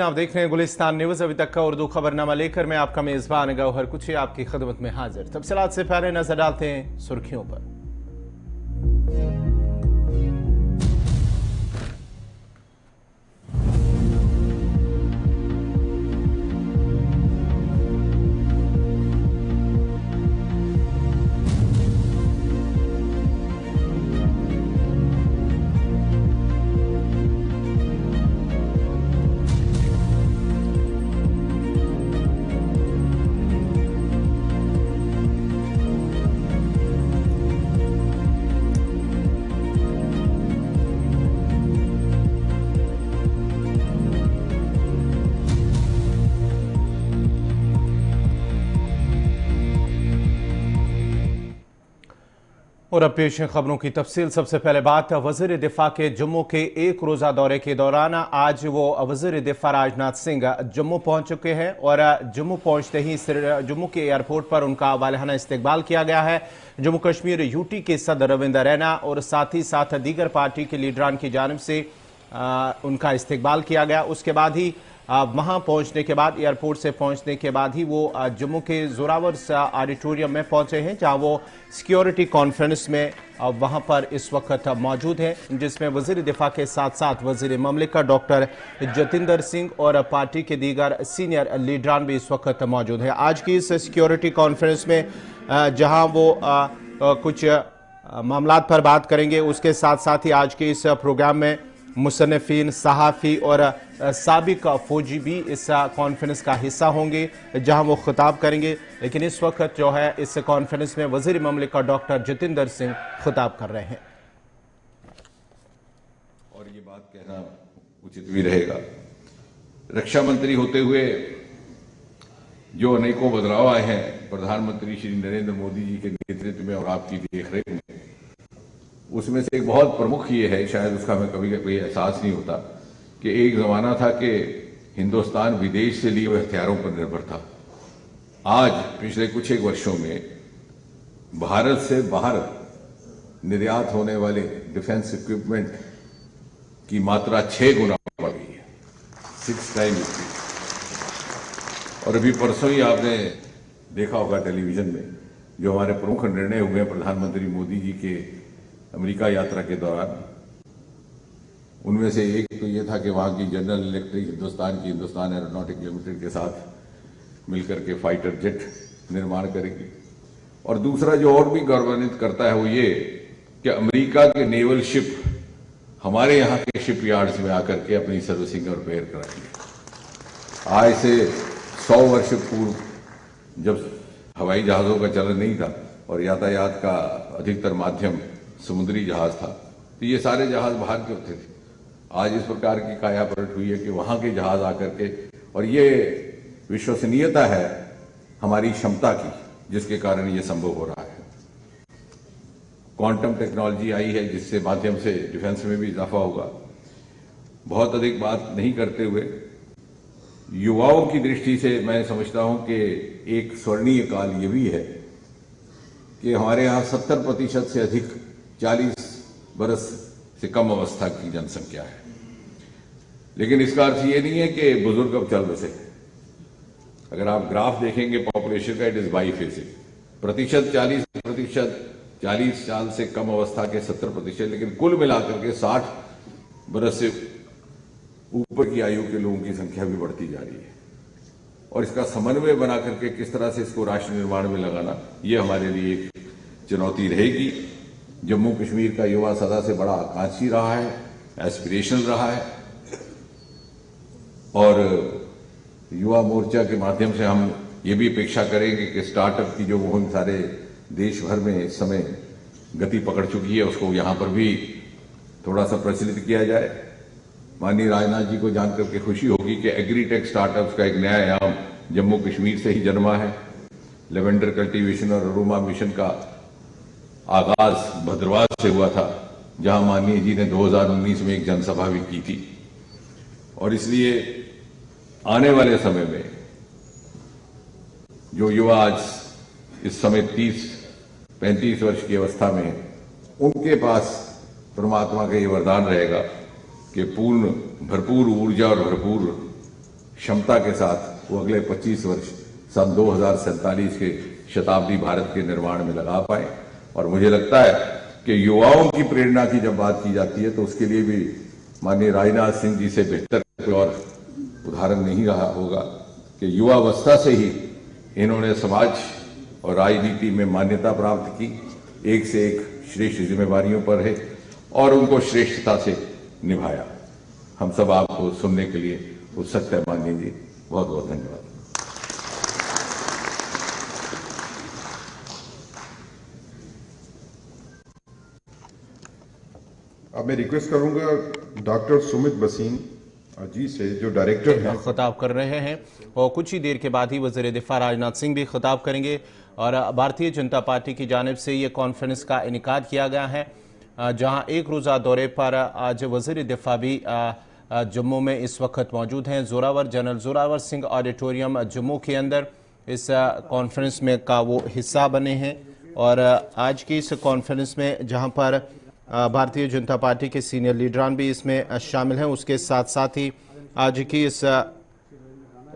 आप देख रहे हैं गुलिस्तान न्यूज। अभी तक का उर्दू खबरनामा लेकर मैं आपका मेजबान गौहर कुछी आपकी खिदमत में हाजिर। तफसीलात से पहले नजर डालते हैं सुर्खियों पर। और अब पेश है खबरों की तफसील। सबसे पहले बात वज़ीर दिफा के जम्मू के एक रोज़ा दौरे के दौरान आज वो वज़ीर दिफा राजनाथ सिंह जम्मू पहुंच चुके हैं और जम्मू पहुंचते ही जम्मू के एयरपोर्ट पर उनका वालिहाना इस्तकबाल किया गया है। जम्मू कश्मीर यूटी के सदर रविंद्र रैना और साथ ही साथ दीगर पार्टी के लीडरान की जानिब से उनका इस्तकबाल किया गया। उसके बाद ही वहां पहुंचने के बाद, एयरपोर्ट से पहुंचने के बाद ही वो जम्मू के जोरावर ऑडिटोरियम में पहुंचे हैं, जहां वो सिक्योरिटी कॉन्फ्रेंस में वहां पर इस वक्त मौजूद हैं, जिसमें वज़ीर दिफा के साथ साथ वज़ीर ममलिकत डॉक्टर जतिंदर सिंह और पार्टी के दीगर सीनियर लीडरान भी इस वक्त मौजूद हैं। आज की इस सिक्योरिटी कॉन्फ्रेंस में जहां वो कुछ मामलात पर बात करेंगे, उसके साथ साथ ही आज के इस प्रोग्राम में मुसन्निफीन, सहाफ़ी और साबिक फौजी भी इस कॉन्फ्रेंस का हिस्सा होंगे, जहां वो खिताब करेंगे। लेकिन इस वक्त जो है इस कॉन्फ्रेंस में वज़ीर ममलिकत डॉक्टर जतिंदर सिंह खिताब कर रहे हैं। और ये बात कहना उचित भी रहेगा, रक्षा मंत्री होते हुए जो अनेकों बदलाव आए हैं प्रधानमंत्री श्री नरेंद्र मोदी जी के नेतृत्व में और आपकी देखरेख में, उसमें से एक बहुत प्रमुख ये है, शायद उसका हमें कभी कभी एहसास नहीं होता, कि एक जमाना था कि हिंदुस्तान विदेश से लिए हुए हथियारों पर निर्भर था। आज पिछले कुछ एक वर्षों में भारत से बाहर निर्यात होने वाले डिफेंस इक्विपमेंट की मात्रा 6 गुना बढ़ गई है, 6 टाइम्स। और अभी परसों ही आपने देखा होगा टेलीविजन में जो हमारे प्रमुख निर्णय हुए हैं प्रधानमंत्री मोदी जी के अमेरिका यात्रा के दौरान, उनमें से एक तो ये था कि वहां की general electric Hindustan aeronautic limited के साथ मिलकर के फाइटर जेट निर्माण करेगी। और दूसरा जो और भी गौरवान्वित करता है वो ये कि अमेरिका के नेवल शिप हमारे यहाँ के शिप यार्ड्स में आकर के अपनी सर्विसिंग और रिपेयर कराएंगे। आज से 100 वर्ष पूर्व, जब हवाई जहाजों का चलन नहीं था और यातायात का अधिकतर माध्यम समुद्री जहाज था, तो ये सारे जहाज बाहर के होते थे। आज इस प्रकार की काया पलट हुई है कि वहां के जहाज आकर के, और ये विश्वसनीयता है हमारी क्षमता की, जिसके कारण ये संभव हो रहा है। क्वांटम टेक्नोलॉजी आई है जिससे माध्यम से डिफेंस में भी इजाफा होगा। बहुत अधिक बात नहीं करते हुए युवाओं की दृष्टि से मैं समझता हूं कि एक स्वर्णीय काल ये भी है कि हमारे यहां 70% से अधिक 40 बरस से कम अवस्था की जनसंख्या है। लेकिन इसका अर्थ ये नहीं है कि बुजुर्ग अब चल बसे। अगर आप ग्राफ देखेंगे पॉपुलेशन का, इट इज बाइफेसिक। प्रतिशत 40%, 40 साल से कम अवस्था के 70%, लेकिन कुल मिलाकर के 60 बरस से ऊपर की आयु के लोगों की संख्या भी बढ़ती जा रही है। और इसका समन्वय बना करके किस तरह से इसको राष्ट्र निर्माण में लगाना, ये हमारे लिए एक चुनौती रहेगी। जम्मू कश्मीर का युवा सदा से बड़ा आकांक्षी रहा है, एस्पिरेशनल रहा है, और युवा मोर्चा के माध्यम से हम ये भी अपेक्षा करेंगे कि स्टार्टअप की जो मुहिम सारे देश भर में इस समय गति पकड़ चुकी है, उसको यहां पर भी थोड़ा सा प्रचलित किया जाए। माननीय राजनाथ जी को जानकर के खुशी होगी कि एग्रीटेक स्टार्टअप्स का एक नया आयाम जम्मू कश्मीर से ही जन्मा है। लेवेंडर कल्टीवेशन और अरोमा मिशन का आगाज भद्रवाह से हुआ था, जहां माननीय जी ने 2019 में एक जनसभा भी की थी। और इसलिए आने वाले समय में जो युवा आज इस समय 30-35 वर्ष की अवस्था में है, उनके पास परमात्मा का ये वरदान रहेगा कि भरपूर ऊर्जा और भरपूर क्षमता के साथ वो अगले 25 वर्ष सन 2047 के शताब्दी भारत के निर्माण में लगा पाए। और मुझे लगता है कि युवाओं की प्रेरणा की जब बात की जाती है तो उसके लिए भी माननीय राजनाथ सिंह जी से बेहतर कोई और उदाहरण नहीं रहा होगा कि युवावस्था से ही इन्होंने समाज और राजनीति में मान्यता प्राप्त की, एक से एक श्रेष्ठ जिम्मेवारियों पर है और उनको श्रेष्ठता से निभाया। हम सब आपको सुनने के लिए उत्सुक है माननीय जी, बहुत बहुत धन्यवाद। अब मैं रिक्वेस्ट करूंगा डॉक्टर सुमित बसीन जी से, जो डायरेक्टर हैं, खिताब कर रहे हैं और कुछ ही देर के बाद ही वज़ीर दिफा राजनाथ सिंह भी खिताब करेंगे। और भारतीय जनता पार्टी की जानिब से ये कॉन्फ्रेंस का इनेकाद किया गया है, जहां एक रोज़ा दौरे पर आज वज़ीर दिफा भी जम्मू में इस वक्त मौजूद हैं। जोरावर जनरल जोरावर सिंह ऑडिटोरियम जम्मू के अंदर इस कॉन्फ्रेंस में का वो हिस्सा बने हैं। और आज की इस कॉन्फ्रेंस में जहां पर भारतीय जनता पार्टी के सीनियर लीडरान भी इसमें शामिल हैं, उसके साथ साथ ही आज की इस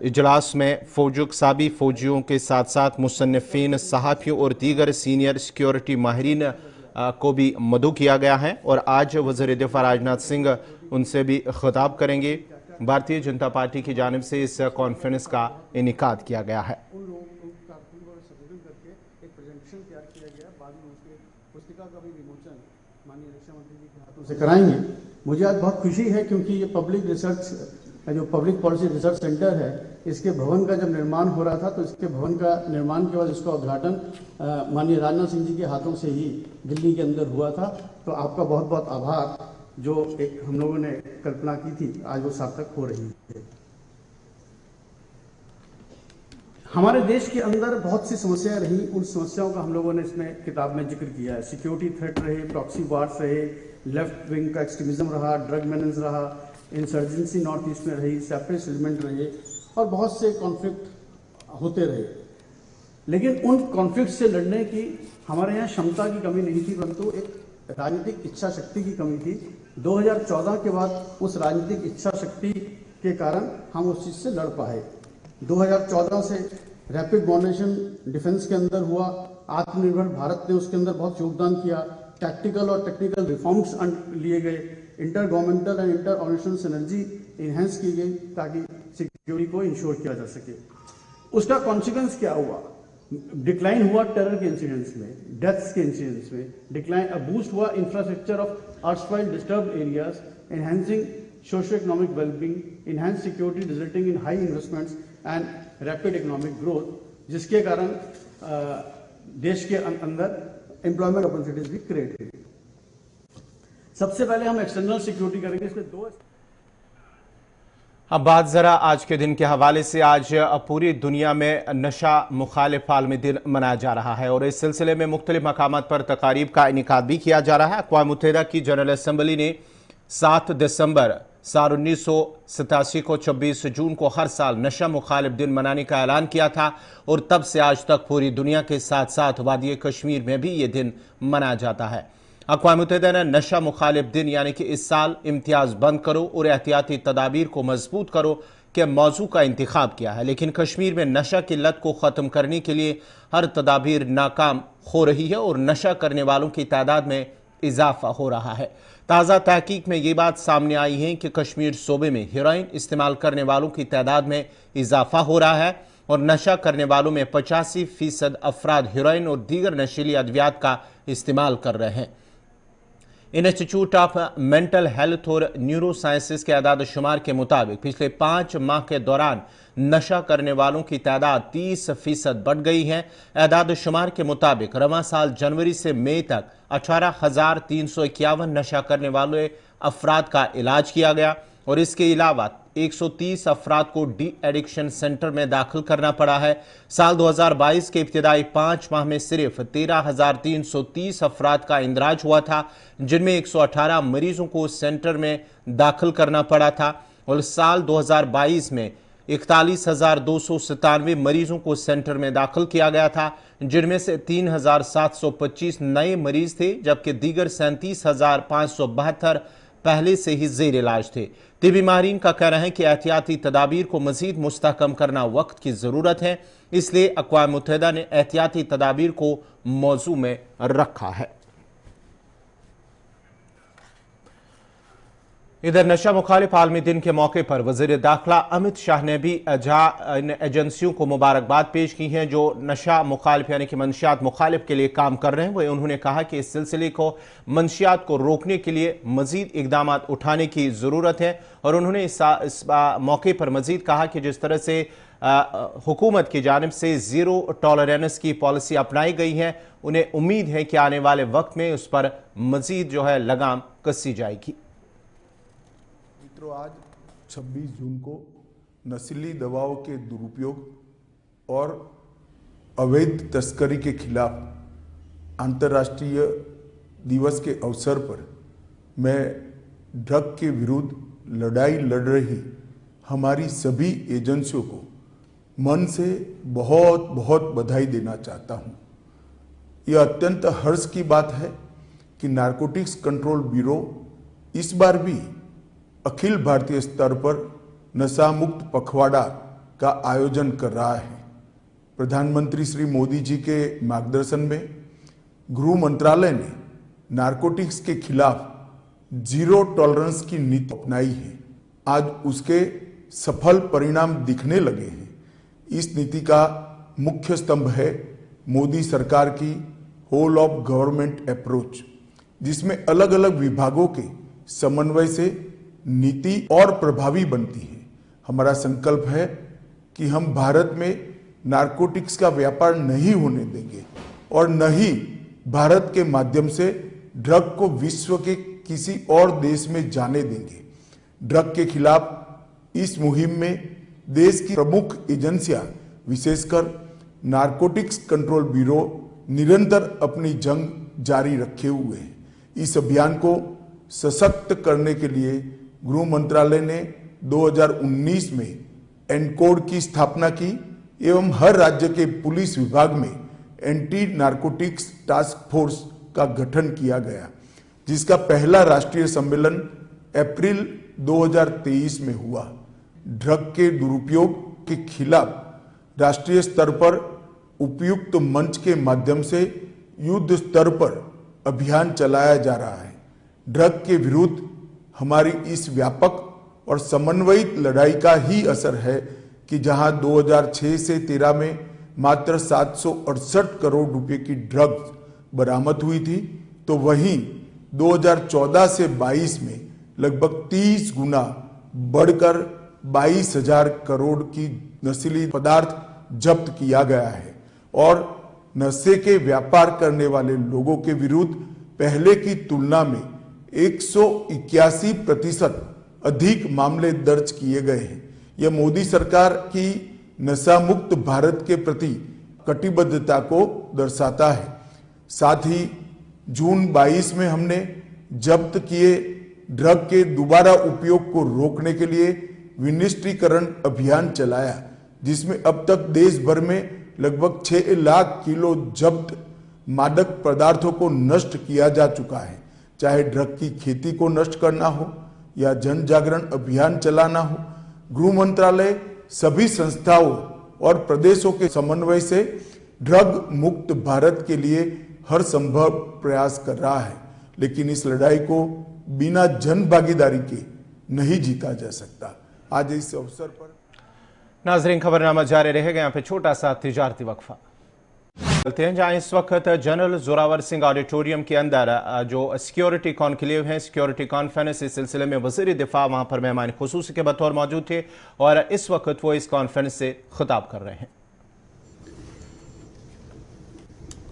इजलास में साबी फौजियों के साथ साथ मुसन्निफीन, सहाफ़ियों और दीगर सीनियर सिक्योरिटी माहिरीन को भी मदऊ किया गया है। और आज वज़ीर दिफा राजनाथ सिंह उनसे भी खिताब करेंगे। भारतीय जनता पार्टी की जानिब से इस कॉन्फ्रेंस का इनेकाद किया गया है। से कराएंगे। मुझे आज बहुत खुशी है क्योंकि ये पब्लिक रिसर्च जो पब्लिक पॉलिसी रिसर्च सेंटर है, इसके भवन का जब निर्माण हो रहा था तो इसके भवन का निर्माण के बाद इसका उद्घाटन माननीय राजनाथ सिंह जी के हाथों से ही दिल्ली के अंदर हुआ था। तो आपका बहुत बहुत आभार, जो एक हम लोगों ने कल्पना की थी आज वो सार्थक हो रही है। हमारे देश के अंदर बहुत सी समस्याएं रही, उन समस्याओं का हम लोगों ने इसमें किताब में जिक्र किया है। सिक्योरिटी थ्रेट रहे, प्रॉक्सी वार्स रहे, लेफ्ट विंग का एक्सट्रीमिज्म रहा, ड्रग मेनेंस रहा, इंसर्जेंसी नॉर्थ ईस्ट में रही, सेपरेट एलिमेंट रहे और बहुत से कॉन्फ्लिक्ट होते रहे। लेकिन उन कॉन्फ्लिक्ट से लड़ने की हमारे यहाँ क्षमता की कमी नहीं थी, परंतु एक राजनीतिक इच्छा शक्ति की कमी थी। 2014 के बाद उस राजनीतिक इच्छा शक्ति के कारण हम उस चीज़ से लड़ पाए। 2014 से रैपिड मॉडर्नाइजेशन डिफेंस के अंदर हुआ, आत्मनिर्भर भारत ने उसके अंदर बहुत योगदान किया, टैक्टिकल और टेक्निकल रिफॉर्म्स लिए गए, inter governmental and inter organisational synergy enhance की गई ताकि सिक्योरिटी को इंश्योर किया जा सके। उसका कॉन्सिक्वेंस क्या हुआ? डिक्लाइन हुआ टेरर के इंसिडेंट्स में, डेथ्स के इंसिडेंट्स में, डिक्लाइन बूस्ट हुआ infrastructure of erstwhile disturbed areas, enhancing socio economic wellbeing, enhance security resulting in high investments and rapid economic growth, जिसके कारण देश के अंदर एम्प्लॉयमेंट अपॉर्चुनिटीज भी क्रिएट हुई। सबसे पहले हम एक्सटर्नल सिक्योरिटी करेंगे, इसमें दो। अब बात जरा आज के दिन के हवाले से। आज पूरी दुनिया में नशा मुखालिफ आलमी दिन मनाया जा रहा है और इस सिलसिले में मुख्तलिफ मकामात पर तकारीब का इनेकाद भी किया जा रहा है। अक़वाम मुत्तहिदा की जनरल असम्बली ने 7 दिसंबर साल 1987 को 26 जून को हर साल नशा मुखालिफ दिन मनाने का ऐलान किया था और तब से आज तक पूरी दुनिया के साथ साथ वादी कश्मीर में भी ये दिन मनाया जाता है। अक़वाम मुत्तहिदा ने नशा मुखालिफ दिन यानी कि इस साल इम्तियाज़ बंद करो और एहतियाती तदाबीर को मजबूत करो के मौजू का इंतखाब किया है। लेकिन कश्मीर में नशा की लत को ख़त्म करने के लिए हर तदाबीर नाकाम हो रही है और नशा करने वालों की तादाद में इजाफा हो रहा है। ताज़ा तहकीक में ये बात सामने आई है कि कश्मीर सूबे में हेरोइन इस्तेमाल करने वालों की तादाद में इजाफा हो रहा है और नशा करने वालों में 85% अफराद हेरोइन और दीगर नशीली अद्वियात का इस्तेमाल कर रहे हैं। इंस्टीट्यूट ऑफ मेंटल हेल्थ और न्यूरो साइंसेस के आदाद शुमार के मुताबिक पिछले 5 माह के दौरान नशा करने वालों की तादाद 30% बढ़ गई है। आदाद शुमार के मुताबिक रवां साल जनवरी से मई तक 18,351 नशा करने वाले अफराद का इलाज किया गया और इसके अलावा 130 अफराद को डी एडिक्शन सेंटर में दाखिल करना पड़ा है। साल 2022 के इब्तिदाई 5 माह में सिर्फ 13,330 अफराद का इंदराज हुआ था, जिनमें 118 मरीजों को सेंटर में दाखिल करना पड़ा था और साल 2022 में 41,297 मरीजों को सेंटर में दाखिल किया गया था, जिनमें से 3,725 नए मरीज थे, जबकि दीगर 37,572 पहले से ही जेर इलाज थे। तिबी माहिरीन का कहना है कि एहतियाती तदाबीर को मजीद मुस्तहकम करना वक्त की ज़रूरत है, इसलिए अक़वाम मुत्तहिदा ने एहतियाती तदाबीर को मौजू में रखा है। इधर नशा मुखालिफ आलमी दिन के मौके पर वज़ीर दाखिला अमित शाह ने भी इन एजेंसियों को मुबारकबाद पेश की है जो नशा मुखालिफ यानी कि मंशियात मुखालिफ के लिए काम कर रहे हैं। वही उन्होंने कहा कि इस सिलसिले को मंशियात को रोकने के लिए मजीद इकदाम उठाने की ज़रूरत है। और उन्होंने इस मौके पर मजीद कहा कि जिस तरह से हुकूमत की जानिब से ज़ीरो टॉलरेंस की पॉलिसी अपनाई गई है, उन्हें उम्मीद है कि आने वाले वक्त में उस पर मजीद लगाम कसी जाएगी। आज 26 जून को नशीली दवाओं के दुरुपयोग और अवैध तस्करी के खिलाफ अंतर्राष्ट्रीय दिवस के अवसर पर मैं ड्रग के विरुद्ध लड़ाई लड़ रही हमारी सभी एजेंसियों को मन से बहुत बहुत बधाई देना चाहता हूं। यह अत्यंत हर्ष की बात है कि नारकोटिक्स कंट्रोल ब्यूरो इस बार भी अखिल भारतीय स्तर पर नशा मुक्त पखवाड़ा का आयोजन कर रहा है। प्रधानमंत्री श्री मोदी जी के मार्गदर्शन में गृह मंत्रालय ने नारकोटिक्स के खिलाफ जीरो टॉलरेंस की नीति अपनाई है। आज उसके सफल परिणाम दिखने लगे हैं। इस नीति का मुख्य स्तंभ है मोदी सरकार की होल ऑफ गवर्नमेंट अप्रोच, जिसमें अलग अलग विभागों के समन्वय से नीति और प्रभावी बनती है। हमारा संकल्प है कि हम भारत में नारकोटिक्स का व्यापार नहीं होने देंगे और न ही भारत के माध्यम से ड्रग को विश्व के किसी और देश में जाने देंगे। ड्रग के खिलाफ इस मुहिम में देश की प्रमुख एजेंसियां, विशेषकर नारकोटिक्स कंट्रोल ब्यूरो, निरंतर अपनी जंग जारी रखे हुए हैं। इस अभियान को सशक्त करने के लिए गृह मंत्रालय ने 2019 में एनकोड की स्थापना की एवं हर राज्य के पुलिस विभाग में एंटी नारकोटिक्स टास्क फोर्स का गठन किया गया, जिसका पहला राष्ट्रीय सम्मेलन अप्रैल 2023 में हुआ। ड्रग के दुरुपयोग के खिलाफ राष्ट्रीय स्तर पर उपयुक्त मंच के माध्यम से युद्ध स्तर पर अभियान चलाया जा रहा है। ड्रग के विरुद्ध हमारी इस व्यापक और समन्वित लड़ाई का ही असर है कि जहां 2006 से 13 में मात्र 768 करोड़ रुपए की ड्रग्स बरामद हुई थी, तो वहीं 2014 से 22 में लगभग 30 गुना बढ़कर 22,000 करोड़ की नशीली पदार्थ जब्त किया गया है। और नशे के व्यापार करने वाले लोगों के विरुद्ध पहले की तुलना में 181% अधिक मामले दर्ज किए गए हैं। यह मोदी सरकार की नशा मुक्त भारत के प्रति कटिबद्धता को दर्शाता है। साथ ही जून 22 में हमने जब्त किए ड्रग के दोबारा उपयोग को रोकने के लिए विनिष्टीकरण अभियान चलाया, जिसमें अब तक देश भर में लगभग 6 लाख किलो जब्त मादक पदार्थों को नष्ट किया जा चुका है। चाहे ड्रग की खेती को नष्ट करना हो या जन जागरण अभियान चलाना हो, गृह मंत्रालय सभी संस्थाओं और प्रदेशों के समन्वय से ड्रग मुक्त भारत के लिए हर संभव प्रयास कर रहा है। लेकिन इस लड़ाई को बिना जन भागीदारी के नहीं जीता जा सकता। आज इस अवसर पर नाजरीन, खबरनामा जारी रहेगा। यहाँ पे छोटा सा तिजारती वक्फा चलते हैं, जहाँ इस वक्त जनरल जोरावर सिंह ऑडिटोरियम के अंदर जो सिक्योरिटी कॉन्क्लेव है, सिक्योरिटी कॉन्फ्रेंस, इस सिलसिले में वज़ीर दिफा वहाँ पर मेहमान खुसूसी के बतौर मौजूद थे और इस वक्त वो इस कॉन्फ्रेंस से खिताब कर रहे हैं।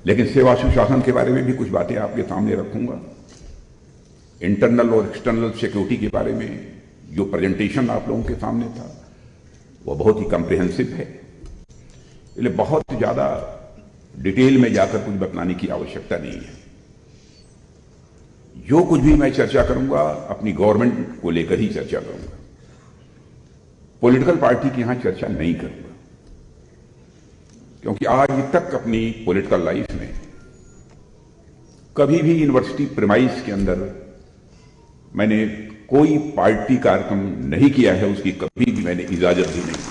लेकिन सेवा सुशासन के बारे में भी कुछ बातें आपके सामने रखूंगा। इंटरनल और एक्सटर्नल सिक्योरिटी के बारे में जो प्रेजेंटेशन आप लोगों के सामने था वो बहुत ही कम्प्रिहेंसिव है, इसलिए बहुत ज्यादा डिटेल में जाकर कुछ बतलाने की आवश्यकता नहीं है। जो कुछ भी मैं चर्चा करूंगा अपनी गवर्नमेंट को लेकर ही चर्चा करूंगा, पॉलिटिकल पार्टी की यहां चर्चा नहीं करूंगा, क्योंकि आज तक अपनी पॉलिटिकल लाइफ में कभी भी यूनिवर्सिटी प्रीमाइस के अंदर मैंने कोई पार्टी कार्यक्रम नहीं किया है, उसकी कभी भी मैंने इजाजत भी नहीं दी।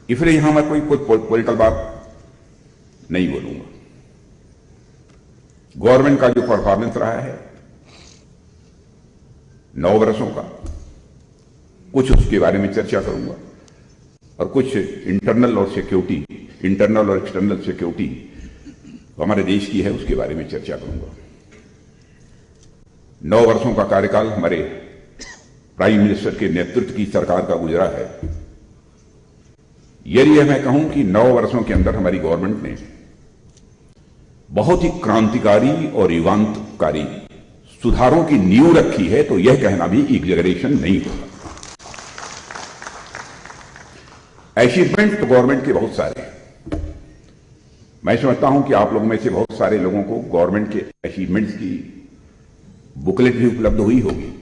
इसलिए यहां मैं कोई पॉलिटिकल बात नहीं बोलूंगा। गवर्नमेंट का जो परफॉर्मेंस रहा है 9 वर्षों का, कुछ उसके बारे में चर्चा करूंगा और कुछ इंटरनल और एक्सटर्नल सिक्योरिटी हमारे देश की है उसके बारे में चर्चा करूंगा। 9 वर्षों का कार्यकाल हमारे प्राइम मिनिस्टर के नेतृत्व की सरकार का गुजरा है। यदि मैं कहूं कि 9 वर्षों के अंदर हमारी गवर्नमेंट ने बहुत ही क्रांतिकारी और युगांतकारी सुधारों की नींव रखी है, तो यह कहना भी एग्जैगरेशन नहीं होगा। अचीवमेंट तो गवर्नमेंट के बहुत सारे हैं। मैं समझता हूं कि आप लोगों में से बहुत सारे लोगों को गवर्नमेंट के अचीवमेंट्स की बुकलेट भी उपलब्ध हुई होगी,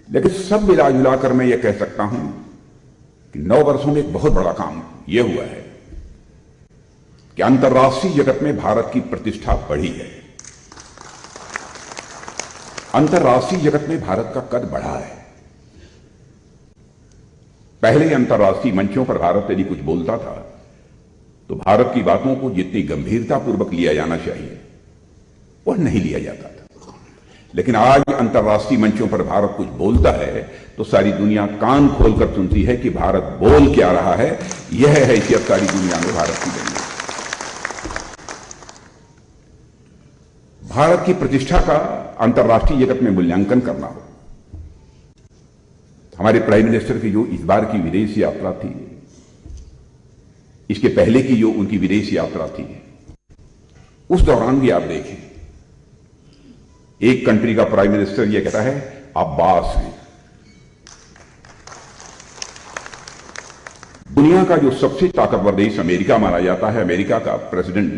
लेकिन सब मिलाजुलाकर मैं यह कह सकता हूं कि 9 वर्षों में एक बहुत बड़ा काम यह हुआ है कि अंतर्राष्ट्रीय जगत में भारत की प्रतिष्ठा बढ़ी है। अंतर्राष्ट्रीय जगत में भारत का कद बढ़ा है। पहले अंतर्राष्ट्रीय मंचों पर भारत यदि कुछ बोलता था तो भारत की बातों को जितनी गंभीरतापूर्वक लिया जाना चाहिए वह नहीं लिया जाता था, लेकिन आज अंतर्राष्ट्रीय मंचों पर भारत कुछ बोलता है तो सारी दुनिया कान खोलकर सुनती है कि भारत बोल क्या रहा है। यह हैसियत सारी दुनिया में भारत की बनी है। भारत की प्रतिष्ठा का अंतर्राष्ट्रीय जगत में मूल्यांकन करना हो। हमारे प्राइम मिनिस्टर की जो इस बार की विदेश यात्रा थी, इसके पहले की जो उनकी विदेश यात्रा थी, उस दौरान भी आप देखें एक कंट्री का प्राइम मिनिस्टर यह कहता है अब्बास है। दुनिया का जो सबसे ताकतवर देश अमेरिका माना जाता है, अमेरिका का प्रेसिडेंट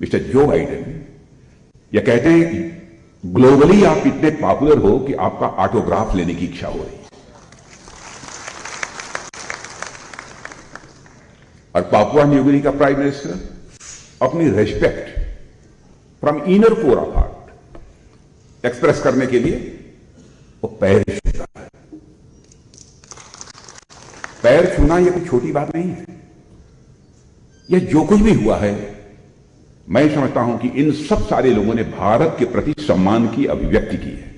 मिस्टर जो बाइडेन यह कहते हैं ग्लोबली आप इतने पॉपुलर हो कि आपका ऑटोग्राफ लेने की इच्छा हो रही है। और पापुआ न्यू गिनी का प्राइम मिनिस्टर अपनी respect from inner core of heart express करने के लिए वो पैर छूता है। पैर छूना यह कोई छोटी बात नहीं है। यह जो कुछ भी हुआ है, मैं समझता हूं कि इन सब सारे लोगों ने भारत के प्रति सम्मान की अभिव्यक्ति की है।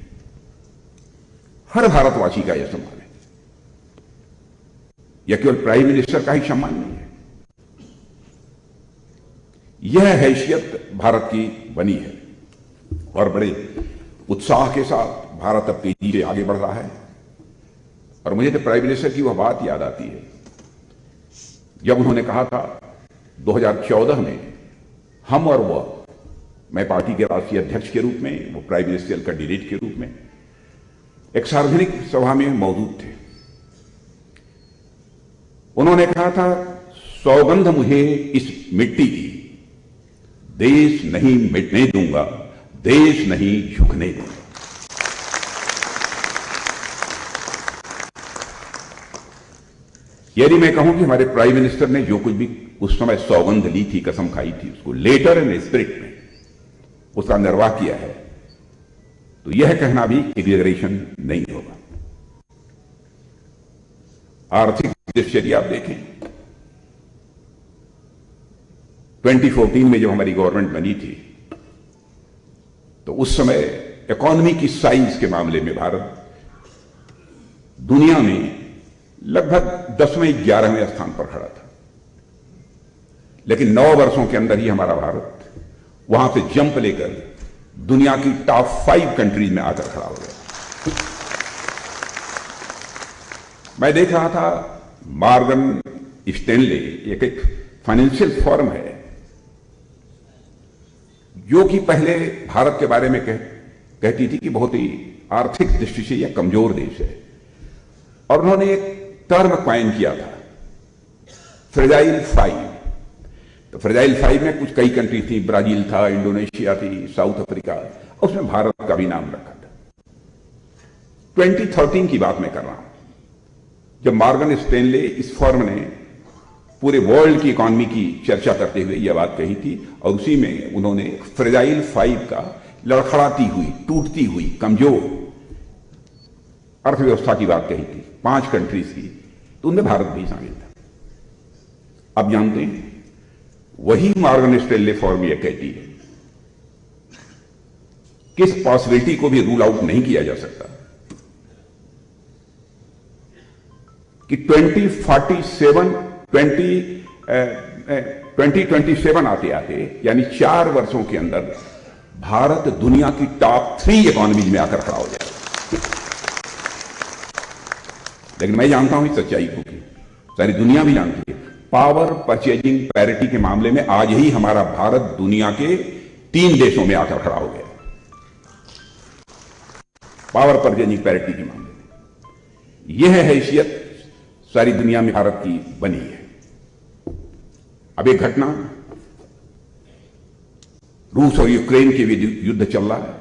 हर भारतवासी का यह सम्मान है। यह केवल प्राइम मिनिस्टर का ही सम्मान नहीं है। यह हैसियत भारत की बनी है और बड़े उत्साह के साथ भारत अब तेजी से आगे बढ़ रहा है। और मुझे तो प्राइम मिनिस्टर की वह बात याद आती है जब उन्होंने कहा था 2014 में हम और वह, मैं पार्टी के राष्ट्रीय अध्यक्ष के रूप में, वो प्राइम मिनिस्टर कैंडिडेट के रूप में एक सार्वजनिक सभा में मौजूद थे। उन्होंने कहा था सौगंध मुझे इस मिट्टी की, देश नहीं मिटने दूंगा, देश नहीं झुकने दूंगा। यदि मैं कहूं कि हमारे प्राइम मिनिस्टर ने जो कुछ भी उस समय सौगंध ली थी, कसम खाई थी, उसको लेटर एंड स्पिरिट में उसका निर्वाह किया है, तो यह कहना भी एग्जैगरेशन नहीं होगा। आर्थिक दृष्टि यदि आप देखें 2014 में जब हमारी गवर्नमेंट बनी थी तो उस समय इकोनॉमी की साइज के मामले में भारत दुनिया में लगभग 10वें 11वें स्थान पर खड़ा था। लेकिन 9 वर्षों के अंदर ही हमारा भारत वहां से जंप लेकर दुनिया की टॉप 5 कंट्रीज में आकर खड़ा हो गया। मैं देख रहा था मॉर्गन स्टैनले एक फाइनेंशियल फर्म है जो कि पहले भारत के बारे में कहती थी कि बहुत ही आर्थिक दृष्टि से यह कमजोर देश है, और उन्होंने एक टर्म कॉइन किया था फ्रेजाइल 5। तो फ्रेजाइल 5 में कुछ कई कंट्री थी, ब्राजील था, इंडोनेशिया थी, साउथ अफ्रीका, उसमें भारत का भी नाम रखा था। 2013 की बात मैं कर रहा हूं जब मॉर्गन स्टैनले इस फर्म ने पूरे वर्ल्ड की इकॉनमी की चर्चा करते हुए यह बात कही थी, और उसी में उन्होंने फ्रेजाइल 5 का, लड़खड़ाती हुई, टूटती हुई, कमजोर अर्थव्यवस्था की बात कही थी, 5 कंट्रीज की, तो उनमें भारत भी शामिल था। अब जानते हैं वही मॉर्गन स्टैनले फॉर्म यह कहती है कि इस पॉसिबिलिटी को भी रूल आउट नहीं किया जा सकता कि 2027 आते आते, यानी 4 वर्षों के अंदर भारत दुनिया की टॉप 3 इकोनॉमीज में आकर खड़ा हो जाए। लेकिन मैं जानता हूं इस सच्चाई को, सारी दुनिया भी जानती है, पावर परचेजिंग पैरिटी के मामले में आज ही हमारा भारत दुनिया के 3 देशों में आकर खड़ा हो गया। पावर परचेजिंग पैरिटी के मामले में यह हैसियत सारी दुनिया में भारत की बनी है। अब एक घटना, रूस और यूक्रेन के युद्ध चल रहा है।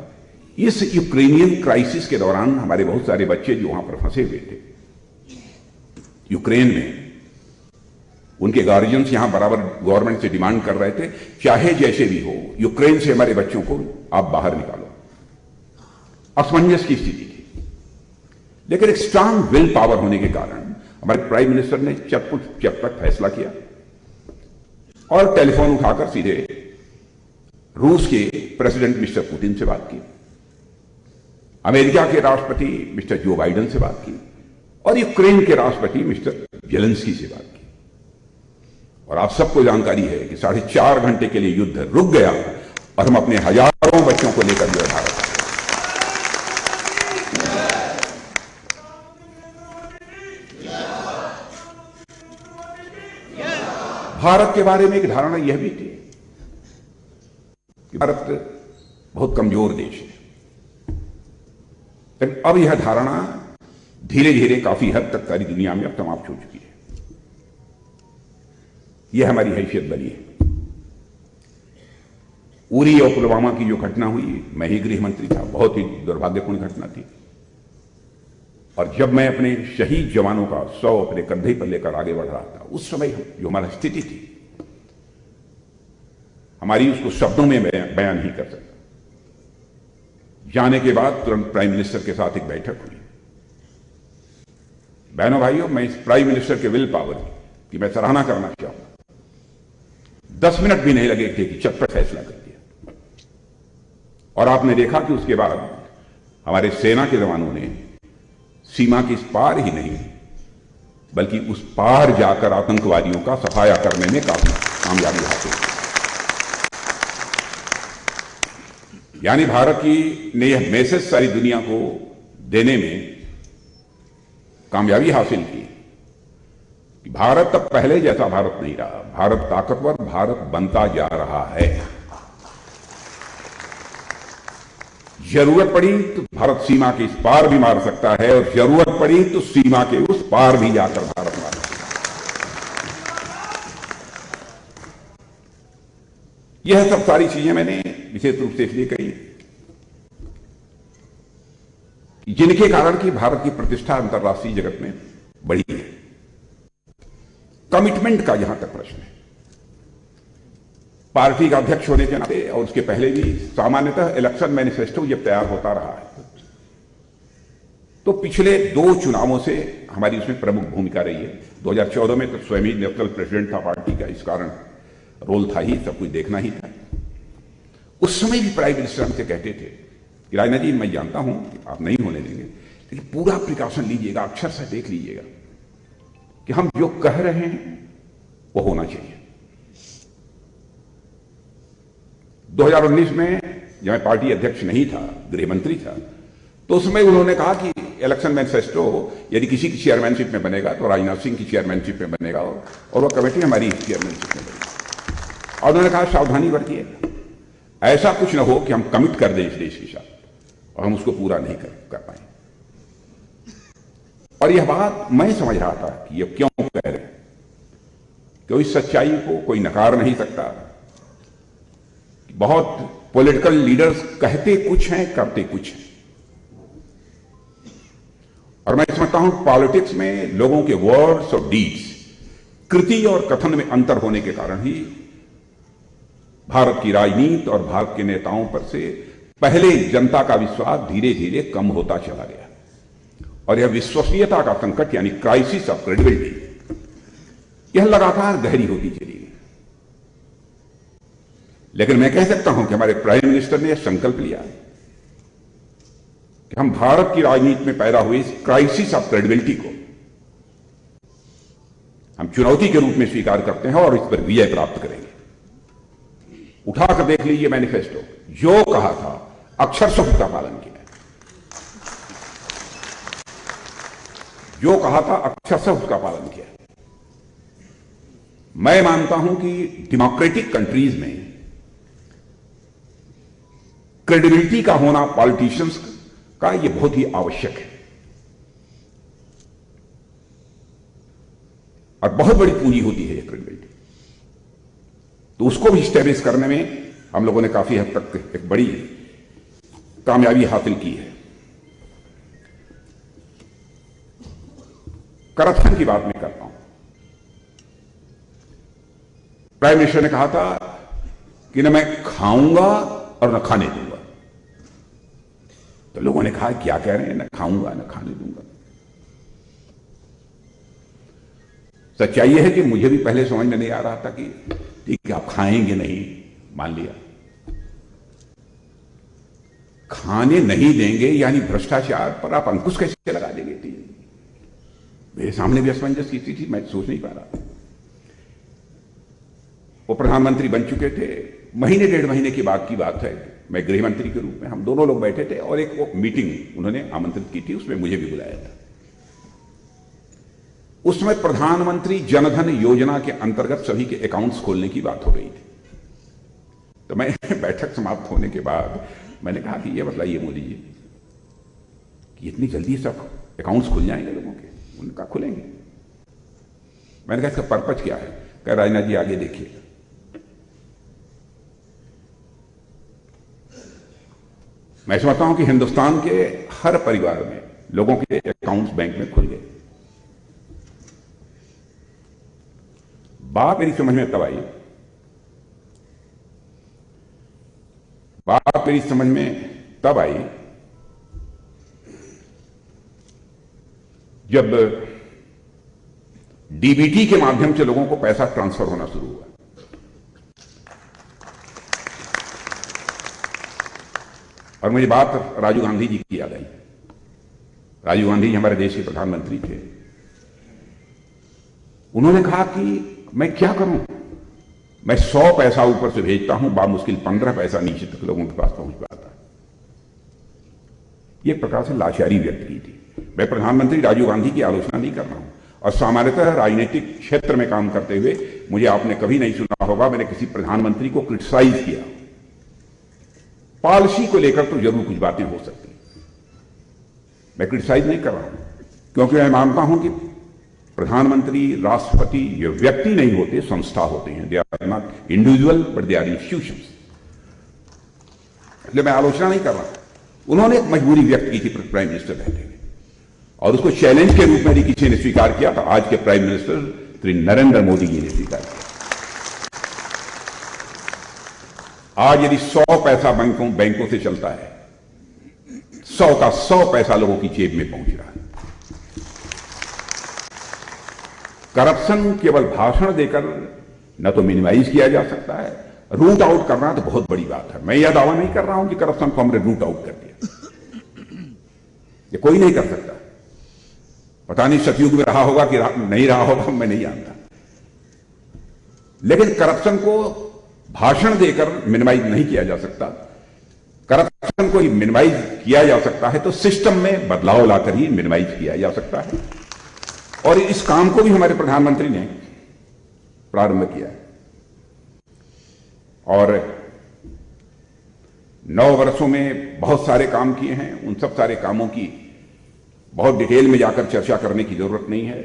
इस यूक्रेनियन क्राइसिस के दौरान हमारे बहुत सारे बच्चे जो वहां पर फंसे हुए थे यूक्रेन में, उनके गार्जियंस यहां बराबर गवर्नमेंट से डिमांड कर रहे थे, चाहे जैसे भी हो यूक्रेन से हमारे बच्चों को आप बाहर निकालो। असमंजस की स्थिति थी, लेकिन एक स्ट्रांग विल पावर होने के कारण हमारे प्राइम मिनिस्टर ने चटपट फैसला किया और टेलीफोन उठाकर सीधे रूस के प्रेसिडेंट मिस्टर पुतिन से बात की, अमेरिका के राष्ट्रपति मिस्टर जो बाइडेन से बात की, और यूक्रेन के राष्ट्रपति मिस्टर जेलेंस्की से बात की। और आप सबको जानकारी है कि 4.5 घंटे के लिए युद्ध रुक गया और हम अपने हजारों बच्चों को लेकर जो भारत। भारत के बारे में एक धारणा यह भी थी कि भारत बहुत कमजोर देश है, लेकिन अब यह धारणा धीरे धीरे काफी हद तक सारी दुनिया में अब समाप्त हो चुकी है। यह हमारी हैसियत बनी है। उरी और पुलवामा की जो घटना हुई, मैं ही गृह मंत्री था, बहुत ही दुर्भाग्यपूर्ण घटना थी। और जब मैं अपने शहीद जवानों का 100 अपने कंधे पर लेकर आगे बढ़ रहा था, उस समय जो हमारी स्थिति थी, हमारी उसको शब्दों में बयान नहीं कर सकता। जाने के बाद तुरंत प्राइम मिनिस्टर के साथ एक बैठक हुई। बहनों भाइयों, मैं इस प्राइम मिनिस्टर के विल पावर की मैं सराहना करना चाहूंगा। 10 मिनट भी नहीं लगे थे कि चटपट फैसला कर दिया। और आपने देखा कि उसके बाद हमारे सेना के जवानों ने सीमा के इस पार ही नहीं बल्कि उस पार जाकर आतंकवादियों का सफाया करने में काफी कामयाबी हासिल की। यानी भारत की ने यह मैसेज सारी दुनिया को देने में कामयाबी हासिल की कि भारत अब पहले जैसा भारत नहीं रहा, भारत ताकतवर भारत बनता जा रहा है। जरूरत पड़ी तो भारत सीमा के इस पार भी मार सकता है, और जरूरत पड़ी तो सीमा के उस पार भी जाकर भारत मार सकता है। यह सब सारी चीजें मैंने विशेष रूप से इसलिए कही जिनके कारण कि भारत की प्रतिष्ठा अंतर्राष्ट्रीय जगत में बढ़ी है। कमिटमेंट का जहां तक प्रश्न है, पार्टी का अध्यक्ष होने के नाते और उसके पहले भी सामान्यतः इलेक्शन मैनिफेस्टो जब तैयार होता रहा है, तो पिछले 2 चुनावों से हमारी उसमें प्रमुख भूमिका रही है। 2014 में तो स्वयं ही नेशनल प्रेसिडेंट था पार्टी का, इस कारण रोल था ही, सब कुछ देखना ही था। उस समय भी प्राइम मिनिस्टर हमसे कहते थे कि राजनाथ जी, मैं जानता हूं कि आप नहीं होने देंगे, लेकिन पूरा प्रिकॉशन लीजिएगा, अक्षर से देख लीजिएगा कि हम जो कह रहे हैं वो होना चाहिए। 2019 में जब मैं पार्टी अध्यक्ष नहीं था, गृह मंत्री था, तो उसमें उन्होंने कहा कि इलेक्शन मैनिफेस्टो यदि किसी की चेयरमैनशिप में बनेगा तो राजनाथ सिंह की चेयरमैनशिप में बनेगा, और वह कमेटी हमारी चेयरमैनशिप में बनेगी। और उन्होंने कहा सावधानी बरतिए, ऐसा कुछ ना हो कि हम कमिट कर दें इस देश के साथ और हम उसको पूरा नहीं कर पाए। और यह बात मैं समझ रहा था कि ये क्यों कह रहे हैं, क्योंकि इस सच्चाई को कोई नकार नहीं सकता। बहुत पॉलिटिकल लीडर्स कहते कुछ हैं, करते कुछ हैं। और मैं समझता हूं पॉलिटिक्स में लोगों के वर्ड्स और डीड्स कृति और कथन में अंतर होने के कारण ही भारत की राजनीति और भारत के नेताओं पर से पहले जनता का विश्वास धीरे धीरे कम होता चला गया और यह विश्वसनीयता का संकट यानी क्राइसिस ऑफ क्रेडिबिलिटी यह लगातार गहरी होती चली गई। लेकिन मैं कह सकता हूं कि हमारे प्राइम मिनिस्टर ने यह संकल्प लिया कि हम भारत की राजनीति में पैदा हुई इस क्राइसिस ऑफ क्रेडिबिलिटी को हम चुनौती के रूप में स्वीकार करते हैं और इस पर विजय प्राप्त करेंगे। उठाकर देख लीजिए मैनिफेस्टो, जो कहा था अक्षरशः उसका पालन किया, जो कहा था अक्षरशः उसका पालन किया। मैं मानता हूं कि डेमोक्रेटिक कंट्रीज में क्रेडिबिलिटी का होना पॉलिटिशियंस का यह बहुत ही आवश्यक है और बहुत बड़ी पूंजी होती है यह क्रेडिबिलिटी। तो उसको भी स्टैब्लिश करने में हम लोगों ने काफी हद तक एक बड़ी कामयाबी हासिल की है। करप्शन की बात मैं करता हूं। प्राइम मिनिस्टर ने कहा था कि न मैं खाऊंगा और न खाने दूंगा। तो लोगों ने कहा क्या कह रहे हैं, न खाऊंगा न खाने दूंगा। सच्चाई यह है कि मुझे भी पहले समझ में नहीं आ रहा था कि ठीक है आप खाएंगे नहीं, मान लिया, खाने नहीं देंगे यानी भ्रष्टाचार पर आप अंकुश कैसे लगा देंगे? मेरे सामने भी असमंजस की स्थिति थी, मैं सोच नहीं पा रहा। वो प्रधानमंत्री बन चुके थे, महीने डेढ़ महीने के बाद की बात है, मैं गृह मंत्री के रूप में हम दोनों लोग बैठे थे और एक वो मीटिंग उन्होंने आमंत्रित की थी, उसमें मुझे भी बुलाया था। उस समय प्रधानमंत्री जनधन योजना के अंतर्गत सभी के अकाउंट्स खोलने की बात हो रही थी। तो मैं बैठक समाप्त होने के बाद मैंने कहा कि ये बताइए मोदी जी कि इतनी जल्दी सब अकाउंट्स खुल जाएंगे लोगों के? उन्होंने कहा खुलेंगे। मैंने कहा इसका पर्पज क्या है? कहा राजनाथ जी आगे देखिए। मैं समझता हूं कि हिंदुस्तान के हर परिवार में लोगों के अकाउंट्स बैंक में खुल गए। बात मेरी समझ में तब आई, बात मेरी समझ में तब आई जब डीबीटी के माध्यम से लोगों को पैसा ट्रांसफर होना शुरू हुआ। और मुझे बात राजीव गांधी जी की याद आई। राजीव गांधी जी हमारे देश के प्रधानमंत्री थे। उन्होंने कहा कि मैं क्या करूं, मैं 100 पैसा ऊपर से भेजता हूं, बामुश्किल 15 पैसा नीचे तक लोगों के पास पहुंच पाता। यह प्रकार से लाचारी व्यक्त की थी। मैं प्रधानमंत्री राजीव गांधी की आलोचना नहीं कर रहा हूं और सामान्यतः राजनीतिक क्षेत्र में काम करते हुए मुझे आपने कभी नहीं सुना होगा मैंने किसी प्रधानमंत्री को क्रिटिसाइज किया। पॉलिसी को लेकर तो जरूर कुछ बातें हो सकती, मैं क्रिटिसाइज नहीं कर रहा हूं, क्योंकि मैं मानता हूं कि प्रधानमंत्री, राष्ट्रपति ये व्यक्ति नहीं होते, संस्था होते हैं। They are not individual but they are institutions. इसलिए मैं आलोचना नहीं कर रहा। उन्होंने एक मजबूरी व्यक्त की थी प्राइम मिनिस्टर रहते हुए और उसको चैलेंज के रूप में यदि किसी ने स्वीकार किया तो आज के प्राइम मिनिस्टर श्री नरेंद्र मोदी जी ने स्वीकार किया। आज यदि 100 पैसा बैंकों से चलता है, 100 का 100 पैसा लोगों की जेब में पहुंच रहा है। करप्शन केवल भाषण देकर न तो मिनिमाइज किया जा सकता है, रूट आउट करना तो बहुत बड़ी बात है। मैं यह दावा नहीं कर रहा हूं कि करप्शन को हमने रूट आउट कर दिया, ये कोई नहीं कर सकता। पता नहीं सतयुग में रहा होगा कि नहीं रहा होगा, मैं नहीं जानता। लेकिन करप्शन को भाषण देकर मिनिमाइज नहीं किया जा सकता। करप्शन को मिनिमाइज किया जा सकता है तो सिस्टम में बदलाव लाकर ही मिनिमाइज किया जा सकता है और इस काम को भी हमारे प्रधानमंत्री ने प्रारंभ किया है। और 9 वर्षों में बहुत सारे काम किए हैं। उन सब सारे कामों की बहुत डिटेल में जाकर चर्चा करने की जरूरत नहीं है।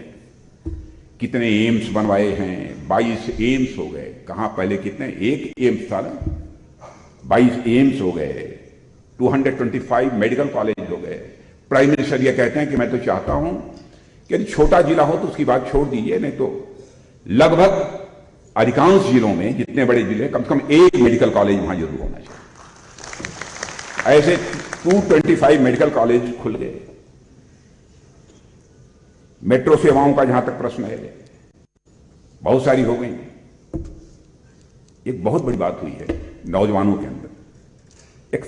कितने एम्स बनवाए हैं, 22 एम्स हो गए। कहां पहले कितने, एक एम्स था ना, 22 एम्स हो गए, 225 मेडिकल कॉलेज हो गए। प्राइम मिनिस्टर यह कहते हैं कि मैं तो चाहता हूं कि यदि छोटा जिला हो तो उसकी बात छोड़ दीजिए, नहीं तो लगभग अधिकांश जिलों में, जितने बड़े जिले, कम से कम एक मेडिकल कॉलेज वहां जरूर होना चाहिए। ऐसे 225 मेडिकल कॉलेज खुल गए। मेट्रो सेवाओं का जहां तक प्रश्न है, बहुत सारी हो गई। एक बहुत बड़ी बात हुई है नौजवानों के अंदर, एक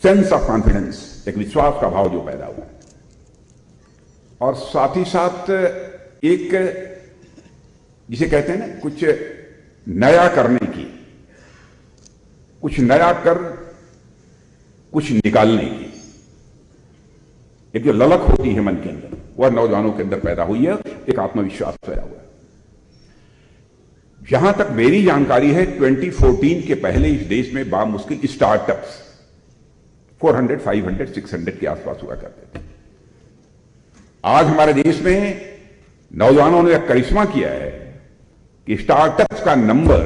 सेंस ऑफ कॉन्फिडेंस, एक विश्वास का भाव जो पैदा हुआ है, और साथ ही साथ एक, जिसे कहते हैं ना, कुछ नया करने की, कुछ नया कर कुछ निकालने की एक जो ललक होती है मन के अंदर, वह नौजवानों के अंदर पैदा हुई है। एक आत्मविश्वास पैदा हुआ है। जहां तक मेरी जानकारी है, 2014 के पहले इस देश में बामुश्किल स्टार्टअप्स 400, 500, 600 के आसपास हुआ करते थे। आज हमारे देश में नौजवानों ने एक करिश्मा किया है कि स्टार्टअप्स का नंबर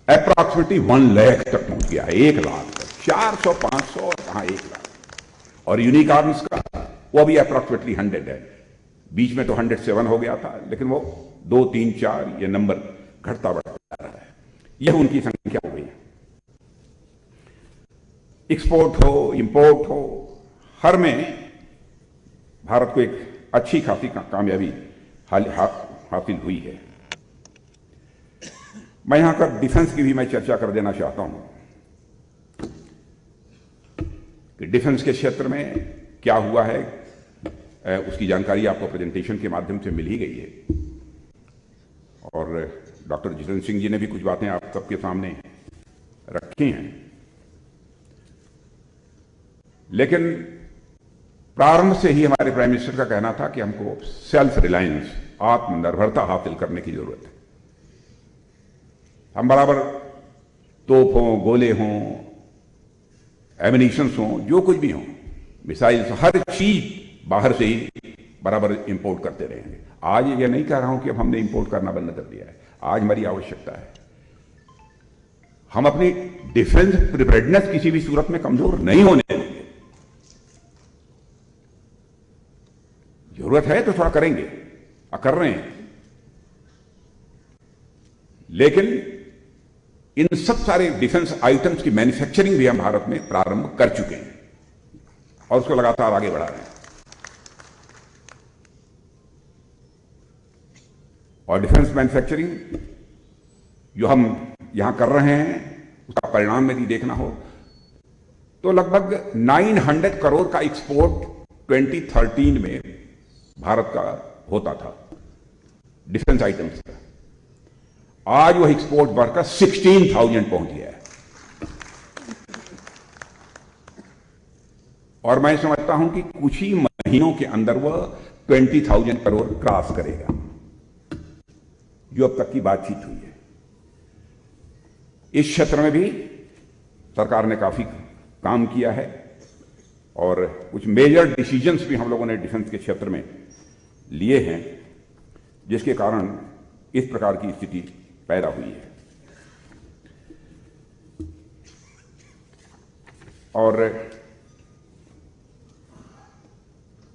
अप्रॉक्सिमेटली 1 लाख तक पहुंच गया है। 1 लाख तक, 400, 500 और कहां 1 लाख। और यूनिकॉर्न्स का वो भी अप्रॉक्सिमेटली 100 है। बीच में तो 107 हो गया था, लेकिन वो 2, 3, 4 ये नंबर घटता बढ़ता जा रहा है। यह उनकी संख्या हो गई है। एक्सपोर्ट हो, इंपोर्ट हो, हर में भारत को एक अच्छी खासी कामयाबी हासिल हुई है। मैं यहां का डिफेंस की भी मैं चर्चा कर देना चाहता हूं कि डिफेंस के क्षेत्र में क्या हुआ है, उसकी जानकारी आपको प्रेजेंटेशन के माध्यम से मिल ही गई है। और डॉक्टर जितेंद्र सिंह जी ने भी कुछ बातें आप सबके सामने रखी हैं। लेकिन प्रारंभ से ही हमारे प्राइम मिनिस्टर का कहना था कि हमको सेल्फ रिलायंस, आत्मनिर्भरता हासिल करने की जरूरत है। हम बराबर तोप हों, गोले हों, एमिनिशंस हों, जो कुछ भी हों, मिसाइल्स, हर चीज बाहर से ही बराबर इंपोर्ट करते रहेंगे। आज ये नहीं कह रहा हूं कि अब हमने इंपोर्ट करना बंद कर दिया है। आज हमारी आवश्यकता है, हम अपनी डिफेंस प्रिपेयर्डनेस किसी भी सूरत में कमजोर नहीं होने देंगे। जरूरत है तो थोड़ा करेंगे, कर रहे हैं, लेकिन इन सब सारे डिफेंस आइटम्स की मैन्युफैक्चरिंग भी हम भारत में प्रारंभ कर चुके हैं और उसको लगातार आगे बढ़ा रहे हैं। और डिफेंस मैन्युफैक्चरिंग जो हम यहां कर रहे हैं, उसका परिणाम यदि देखना हो तो लगभग 900 करोड़ का एक्सपोर्ट 2013 में भारत का होता था डिफेंस आइटम्स का। आज वह एक्सपोर्ट बढ़कर 16,000 पहुंच गया है। और मैं समझता हूं कि कुछ ही महीनों के अंदर वह 20,000 करोड़ क्रॉस करेगा, जो अब तक की बातचीत हुई है। इस क्षेत्र में भी सरकार ने काफी काम किया है और कुछ मेजर डिसीजंस भी हम लोगों ने डिफेंस के क्षेत्र में लिए हैं, जिसके कारण इस प्रकार की स्थिति पैदा हुई है। और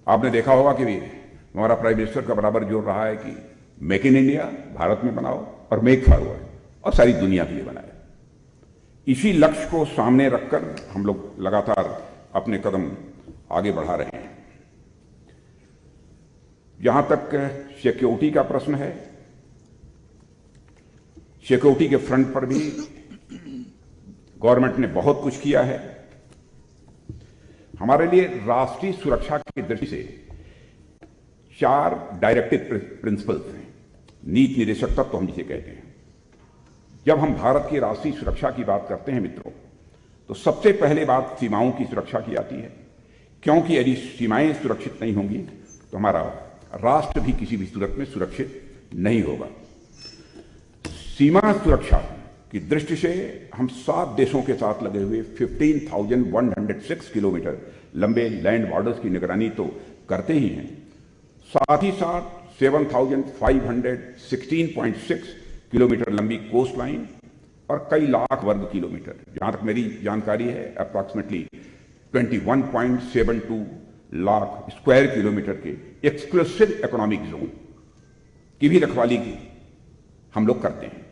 आपने देखा होगा कि भी हमारा प्राइम मिनिस्टर का बराबर जोर रहा है कि मेक इन इंडिया, भारत में बनाओ, और मेक फॉरवर्ड, और सारी दुनिया के लिए बनाए। इसी लक्ष्य को सामने रखकर हम लोग लगातार अपने कदम आगे बढ़ा रहे हैं। जहां तक सिक्योरिटी का प्रश्न है, सिक्योरिटी के फ्रंट पर भी गवर्नमेंट ने बहुत कुछ किया है। हमारे लिए राष्ट्रीय सुरक्षा की दृष्टि से 4 डायरेक्टिव प्रिंसिपल्स हैं, नीति निर्देशक तत्व हम जिसे कहते हैं। जब हम भारत की राष्ट्रीय सुरक्षा की बात करते हैं मित्रों, तो सबसे पहले बात सीमाओं की सुरक्षा की आती है, क्योंकि यदि सीमाएं सुरक्षित नहीं होंगी तो हमारा राष्ट्र भी किसी भी सूरत में सुरक्षित नहीं होगा। सीमा सुरक्षा की दृष्टि से हम 7 देशों के साथ लगे हुए 15,106 किलोमीटर लंबे लैंड बॉर्डर्स की निगरानी तो करते ही हैं, साथ ही साथ 7,516.6 किलोमीटर लंबी कोस्ट लाइन और कई लाख वर्ग किलोमीटर, जहां तक मेरी जानकारी है अप्रॉक्सीमेटली 21.72 लाख स्क्वायर किलोमीटर के एक्सक्लूसिव इकोनॉमिक जोन की भी रखवाली की हम लोग करते हैं।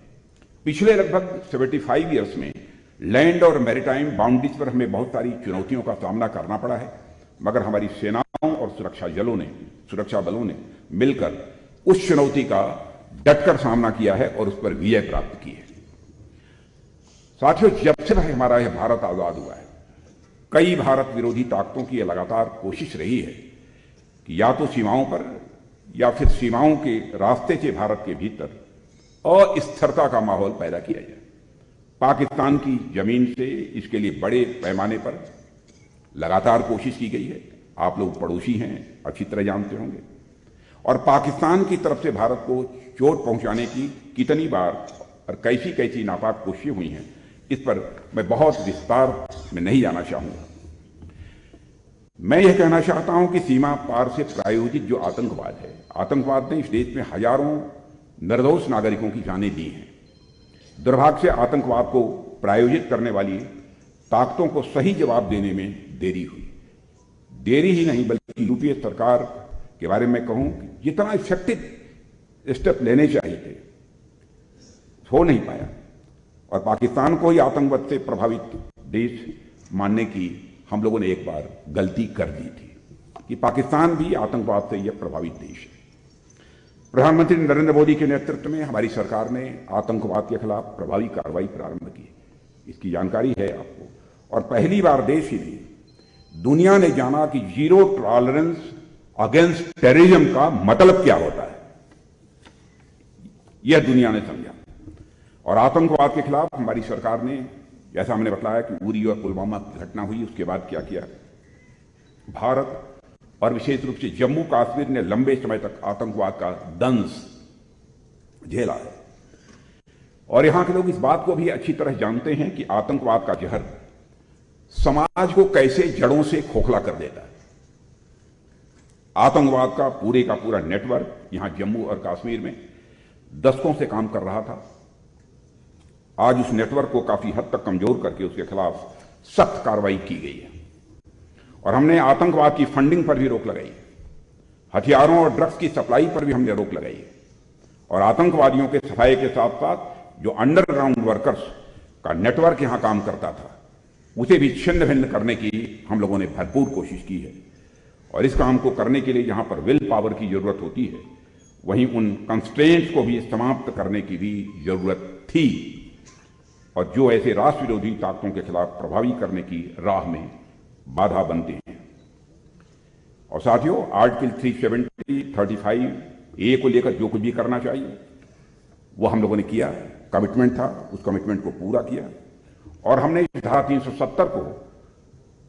पिछले लगभग 75 ईयर्स में लैंड और मैरीटाइम बाउंड्रीज पर हमें बहुत सारी चुनौतियों का सामना करना पड़ा है, मगर हमारी सेनाओं और सुरक्षा बलों ने मिलकर उस चुनौती का डटकर सामना किया है और उस पर विजय प्राप्त की है। साथियों, जब से हमारा यह भारत आजाद हुआ है, कई भारत विरोधी ताकतों की यह लगातार कोशिश रही है कि या तो सीमाओं पर या फिर सीमाओं के रास्ते से भारत के भीतर अस्थिरता का माहौल पैदा किया जाए। पाकिस्तान की जमीन से इसके लिए बड़े पैमाने पर लगातार कोशिश की गई है। आप लोग पड़ोसी हैं, अच्छी तरह जानते होंगे। और पाकिस्तान की तरफ से भारत को चोट पहुंचाने की कितनी बार और कैसी कैसी नापाक कोशिशें हुई हैं, इस पर मैं बहुत विस्तार में नहीं जाना चाहूंगा। मैं यह कहना चाहता हूं कि सीमा पार से प्रायोजित जो आतंकवाद है, आतंकवाद ने इस देश में हजारों निर्दोष नागरिकों की जानें दी हैं। दुर्भाग्य से आतंकवाद को प्रायोजित करने वाली ताकतों को सही जवाब देने में देरी हुई। देरी ही नहीं, बल्कि यूपीए सरकार के बारे में कहूं कि जितना इफेक्टिव स्टेप लेने चाहिए थे, हो नहीं पाया। और पाकिस्तान को ही आतंकवाद से प्रभावित देश मानने की हम लोगों ने एक बार गलती कर दी थी कि पाकिस्तान भी आतंकवाद से यह प्रभावित देश है। प्रधानमंत्री नरेंद्र मोदी के नेतृत्व में हमारी सरकार ने आतंकवाद के खिलाफ प्रभावी कार्रवाई प्रारंभ की, इसकी जानकारी है आपको। और पहली बार देश ही नहीं, दुनिया ने जाना कि जीरो टॉलरेंस अगेंस्ट टेररिज्म का मतलब क्या होता है, यह दुनिया ने समझा। और आतंकवाद के खिलाफ हमारी सरकार ने, जैसा हमने बताया कि उरी और पुलवामा की घटना हुई, उसके बाद क्या किया, भारत और विशेष रूप से जम्मू कश्मीर ने लंबे समय तक आतंकवाद का दंश झेला है। और यहां के लोग इस बात को भी अच्छी तरह जानते हैं कि आतंकवाद का जहर समाज को कैसे जड़ों से खोखला कर देता है। आतंकवाद का पूरा नेटवर्क यहां जम्मू और कश्मीर में दशकों से काम कर रहा था। आज उस नेटवर्क को काफी हद तक कमजोर करके उसके खिलाफ सख्त कार्रवाई की गई है। और हमने आतंकवाद की फंडिंग पर भी रोक लगाई है, हथियारों और ड्रग्स की सप्लाई पर भी हमने रोक लगाई है। और आतंकवादियों के सफाई के साथ साथ जो अंडरग्राउंड वर्कर्स का नेटवर्क यहां काम करता था, उसे भी छिन्न भिन्न करने की हम लोगों ने भरपूर कोशिश की है। और इस काम को करने के लिए जहां पर विल पावर की जरूरत होती है, वहीं उन कंस्ट्रेंट्स को भी समाप्त करने की भी जरूरत थी, और जो ऐसे राष्ट्र विरोधी ताकतों के खिलाफ प्रभावी करने की राह में बाधा बनते हैं। और साथियों, आर्टिकल 370-35A को लेकर जो कुछ भी करना चाहिए वो हम लोगों ने किया, कमिटमेंट था, उस कमिटमेंट को पूरा किया। और हमने धारा 370 को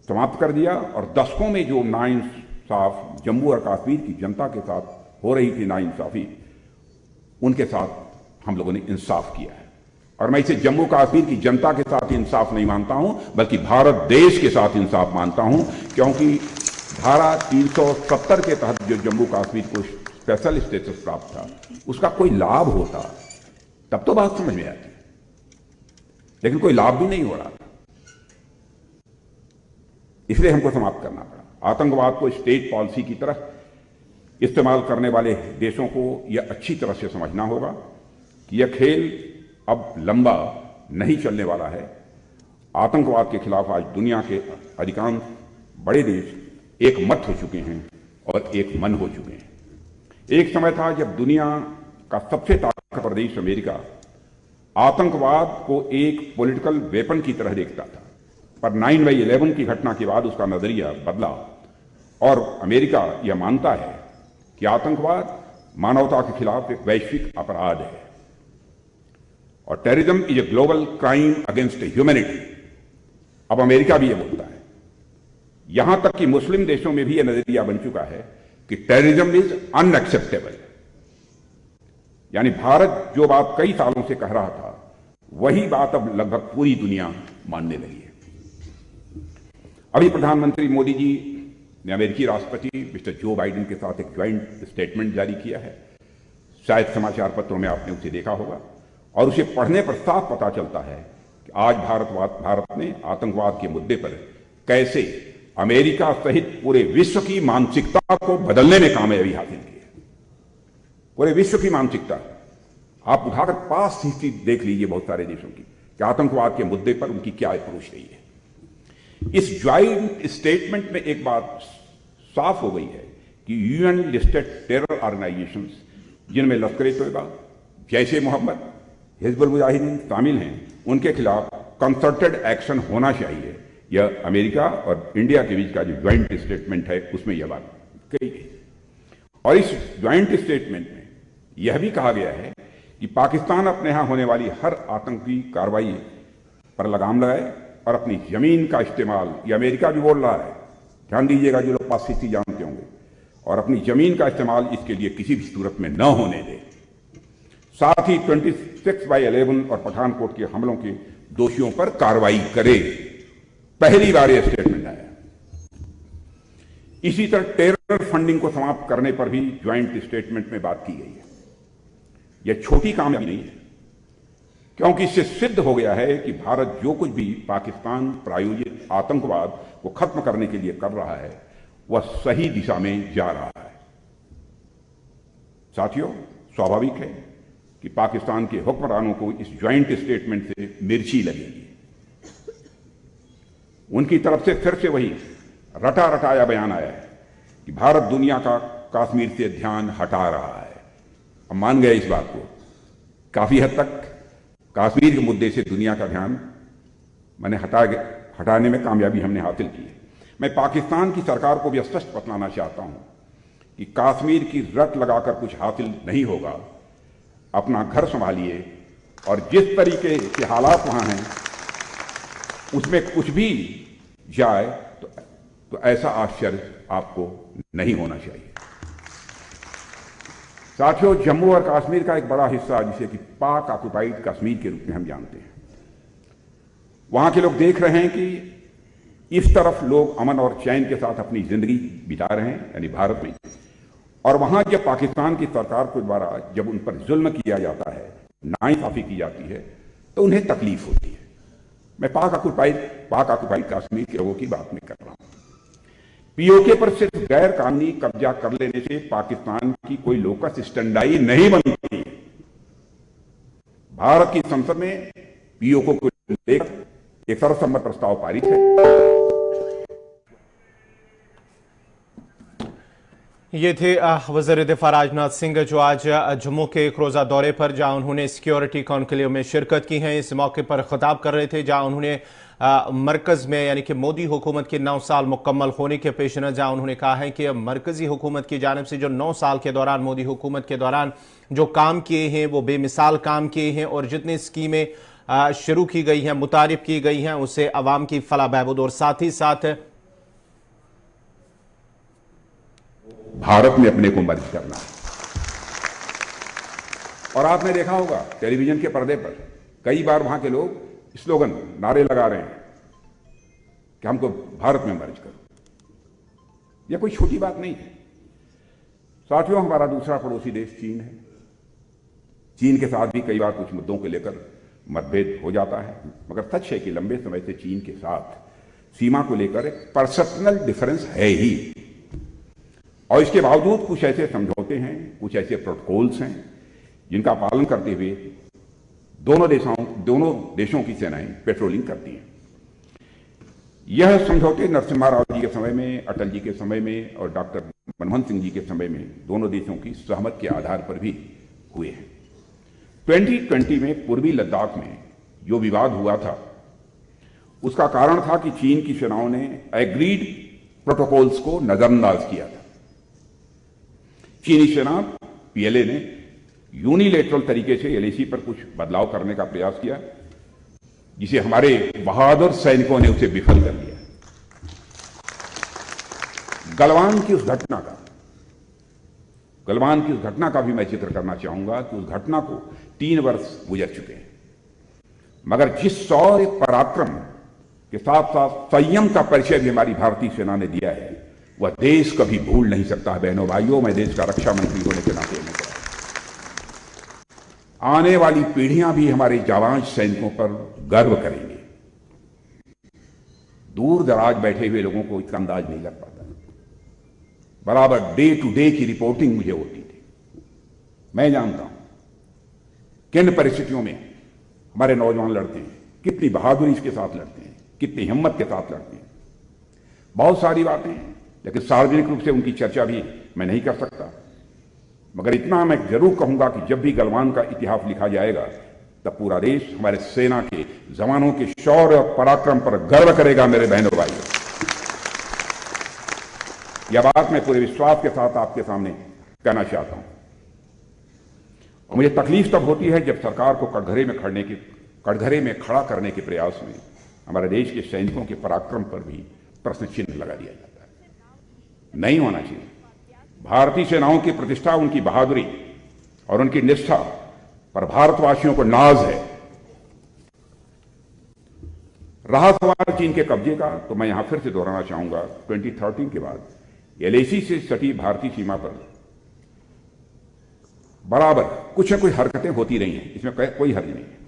समाप्त कर दिया। और दशकों में जो नाइंसाफ जम्मू और कश्मीर की जनता के साथ हो रही थी, नाइंसाफी, उनके साथ हम लोगों ने इंसाफ किया है। और मैं इसे जम्मू कश्मीर की जनता के साथ इंसाफ नहीं मानता हूं, बल्कि भारत देश के साथ इंसाफ मानता हूं, क्योंकि धारा 370 के तहत जो जम्मू कश्मीर को स्पेशल स्टेटस प्राप्त था, उसका कोई लाभ होता तब तो बात समझ में आती, लेकिन कोई लाभ भी नहीं हो रहा, इसलिए हमको समाप्त करना पड़ा। आतंकवाद को स्टेट पॉलिसी की तरह इस्तेमाल करने वाले देशों को यह अच्छी तरह से समझना होगा कि यह खेल अब लंबा नहीं चलने वाला है। आतंकवाद के खिलाफ आज दुनिया के अधिकांश बड़े देश एक मत हो चुके हैं और एक मन हो चुके हैं। एक समय था जब दुनिया का सबसे ताकतवर देश अमेरिका आतंकवाद को एक पॉलिटिकल वेपन की तरह देखता था, पर 9/11 की घटना के बाद उसका नजरिया बदला और अमेरिका यह मानता है कि आतंकवाद मानवता के खिलाफ एक वैश्विक अपराध है और terrorism is a global crime against humanity. अब अमेरिका भी यह बोलता है, यहां तक कि मुस्लिम देशों में भी यह नजरिया बन चुका है कि टेररिज्म इज अनएक्सेप्टेबल। यानी भारत जो बात कई सालों से कह रहा था, वही बात अब लगभग पूरी दुनिया मानने लगी है। अभी प्रधानमंत्री मोदी जी ने अमेरिकी राष्ट्रपति मिस्टर जो बाइडेन के साथ एक ज्वाइंट स्टेटमेंट जारी किया है, शायद समाचार पत्रों में आपने उसे देखा होगा, और उसे पढ़ने पर साफ पता चलता है कि आज भारत ने आतंकवाद के मुद्दे पर कैसे अमेरिका सहित पूरे विश्व की मानसिकता को बदलने में कामयाबी हासिल की है। पूरे विश्व की मानसिकता आप उठाकर पास हिस्ट्री देख लीजिए बहुत सारे देशों की कि आतंकवाद के मुद्दे पर उनकी क्या अप्रोच रही है। इस ज्वाइंट स्टेटमेंट में एक बात साफ हो गई है कि यूएन लिस्टेड टेरर ऑर्गेनाइजेशंस, जिनमें लश्कर-ए-तोयबा, जैश-ए-मोहम्मद, हिजबुल मुजाहिदीन शामिल हैं, उनके खिलाफ कंसर्टेड एक्शन होना चाहिए। यह अमेरिका और इंडिया के बीच का जो ज्वाइंट स्टेटमेंट है उसमें यह बात कही गई। और इस ज्वाइंट स्टेटमेंट में यह भी कहा गया है कि पाकिस्तान अपने यहां होने वाली हर आतंकी कार्रवाई पर लगाम लगाए और अपनी जमीन का इस्तेमाल, यह अमेरिका भी बोल रहा है, ध्यान दीजिएगा जो लोग पास हिस्ट्री जानते होंगे, और अपनी जमीन का इस्तेमाल इसके लिए किसी भी सूरत में न होने दे। साथ ही 26/11 और पठानकोट के हमलों के दोषियों पर कार्रवाई करे। पहली बार यह स्टेटमेंट आया। इसी तरह टेरर फंडिंग को समाप्त करने पर भी ज्वाइंट स्टेटमेंट में बात की गई है। यह छोटी कामयाबी नहीं है, क्योंकि इससे सिद्ध हो गया है कि भारत जो कुछ भी पाकिस्तान प्रायोजित आतंकवाद को खत्म करने के लिए कर रहा है वह सही दिशा में जा रहा है। साथियों, स्वाभाविक है कि पाकिस्तान के हुक्मरानों को इस ज्वाइंट स्टेटमेंट से मिर्ची लगेगी। उनकी तरफ से फिर से वही रटा रटाया बयान आया है कि भारत दुनिया का कश्मीर से ध्यान हटा रहा है। हम मान गए इस बात को। काफी हद तक कश्मीर के मुद्दे से दुनिया का ध्यान हटाने में कामयाबी हमने हासिल की है। मैं पाकिस्तान की सरकार को भी स्पष्ट बतलाना चाहता हूं कि कश्मीर की रट लगाकर कुछ हासिल नहीं होगा। अपना घर संभालिए और जिस तरीके के हालात वहां हैं उसमें कुछ भी जाए तो ऐसा आश्चर्य आपको नहीं होना चाहिए। साथियों, जम्मू और कश्मीर का एक बड़ा हिस्सा जिसे कि पाक ऑक्युपाइड कश्मीर के रूप में हम जानते हैं, वहां के लोग देख रहे हैं कि इस तरफ लोग अमन और चैन के साथ अपनी जिंदगी बिता रहे हैं, यानी भारत में, और वहां जब पाकिस्तान की सरकार के द्वारा जब उन पर जुल्म किया जाता है, नाइंसाफी की जाती है, तो उन्हें तकलीफ होती है। मैं पाक ऑक्युपाइड कश्मीर के लोगों की बात नहीं कर रहा हूं। पीओके पर सिर्फ गैर कानूनी कब्जा कर लेने से पाकिस्तान की कोई लोकस स्टैंडाई नहीं बनती। भारत की संसद में पीओके को लेकर एक सर्वसम्मत प्रस्ताव पारित है। ये थे वज़ीर दिफा राजनाथ सिंह, जो आज जम्मू के एक रोज़ा दौरे पर, जहां उन्होंने सिक्योरिटी कॉन्क्लेव में शिरकत की है, इस मौके पर खिताब कर रहे थे, जहां उन्होंने मरकज़ में यानी कि मोदी हुकूमत के 9 साल मुकम्मल होने के पेश नज़र, जहां उन्होंने कहा है कि मरकज़ी हुकूमत की जानिब से जो 9 साल के दौरान, मोदी हुकूमत के दौरान जो काम किए हैं वो बेमिसाल काम किए हैं, और जितनी स्कीमें शुरू की गई हैं, मुतारिफ की गई हैं, उससे अवाम की फलाह बहबूद और साथ ही साथ भारत में अपने को मर्ज करना है। और आपने देखा होगा टेलीविजन के पर्दे पर कई बार वहां के लोग स्लोगन, नारे लगा रहे हैं कि हमको भारत में मर्ज करो। यह कोई छोटी बात नहीं है। साथियों, हमारा दूसरा पड़ोसी देश चीन है। चीन के साथ भी कई बार कुछ मुद्दों को लेकर मतभेद हो जाता है, मगर सच है कि लंबे समय से चीन के साथ सीमा को लेकर एक पर्सनल डिफरेंस है ही, और इसके बावजूद कुछ ऐसे समझौते हैं, कुछ ऐसे प्रोटोकॉल्स हैं जिनका पालन करते हुए दोनों देशों की सेनाएं पेट्रोलिंग करती हैं। यह समझौते नरसिम्हा राव जी के समय में, अटल जी के समय में और डॉक्टर मनमोहन सिंह जी के समय में दोनों देशों की सहमत के आधार पर भी हुए हैं। 2020 में पूर्वी लद्दाख में जो विवाद हुआ था उसका कारण था कि चीन की सेनाओं ने एग्रीड प्रोटोकॉल्स को नजरअंदाज किया था। चीनी सेना पीएलए ने यूनिलेटरल तरीके से एलएसी पर कुछ बदलाव करने का प्रयास किया, जिसे हमारे बहादुर सैनिकों ने उसे विफल कर दिया। गलवान की उस घटना का भी मैं जिक्र करना चाहूंगा कि उस घटना को 3 वर्ष गुजर चुके हैं, मगर जिस शौर्य पराक्रम के साथ साथ संयम का परिचय भी हमारी भारतीय सेना ने दिया है वह देश कभी भूल नहीं सकता। बहनों भाइयों, मैं देश का रक्षा मंत्री होने के नाते नहीं कहता, आने वाली पीढ़ियां भी हमारे जाबाज सैनिकों पर गर्व करेंगे। दूर दराज बैठे हुए लोगों को इसका अंदाज नहीं लग पाता। बराबर डे टू डे की रिपोर्टिंग मुझे होती थी। मैं जानता हूं किन परिस्थितियों में हमारे नौजवान लड़ते हैं, कितनी बहादुरी के साथ लड़ते हैं, कितनी हिम्मत के साथ लड़ते हैं। बहुत सारी बातें हैं, लेकिन सार्वजनिक रूप से उनकी चर्चा भी मैं नहीं कर सकता। मगर इतना मैं जरूर कहूंगा कि जब भी गलवान का इतिहास लिखा जाएगा तब पूरा देश हमारे सेना के जवानों के शौर्य और पराक्रम पर गर्व करेगा। मेरे बहनों भाइयों, यह बात मैं पूरे विश्वास के साथ आपके सामने कहना चाहता हूं। और मुझे तकलीफ तब होती है जब सरकार को कटघरे में खड़ा करने के प्रयास में हमारे देश के सैनिकों के पराक्रम पर भी प्रश्न चिन्ह लगा दिया जाता है। नहीं होना चाहिए। भारतीय सेनाओं की प्रतिष्ठा, उनकी बहादुरी और उनकी निष्ठा पर भारतवासियों को नाज है। रहा सवाल चीन के कब्जे का, तो मैं यहां फिर से दोहराना चाहूंगा, 2013 के बाद एलएसी से सटी भारतीय सीमा पर बराबर कुछ न कुछ हरकतें होती रही हैं, इसमें कोई हर्ज नहीं है।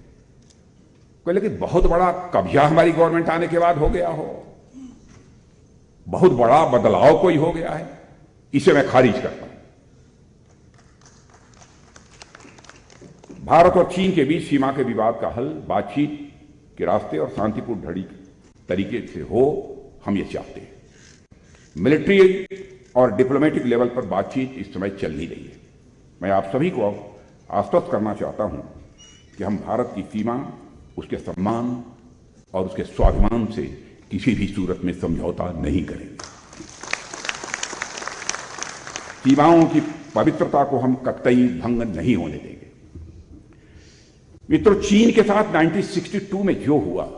लेकिन बहुत बड़ा कब्जा हमारी गवर्नमेंट आने के बाद हो गया हो, बहुत बड़ा बदलाव कोई हो गया है, इसे मैं खारिज करता हूं। भारत और चीन के बीच सीमा के विवाद का हल बातचीत के रास्ते और शांतिपूर्ण तरीके से हो, हम ये चाहते हैं। मिलिट्री और डिप्लोमेटिक लेवल पर बातचीत इस समय चल नहीं रही है। मैं आप सभी को आश्वस्त करना चाहता हूं कि हम भारत की सीमा, उसके सम्मान और उसके स्वाभिमान से किसी भी सूरत में समझौता नहीं करेंगे। सीमाओं की पवित्रता को हम कतई भंग नहीं होने देंगे। मित्रों, चीन के साथ 1962 में जो हुआ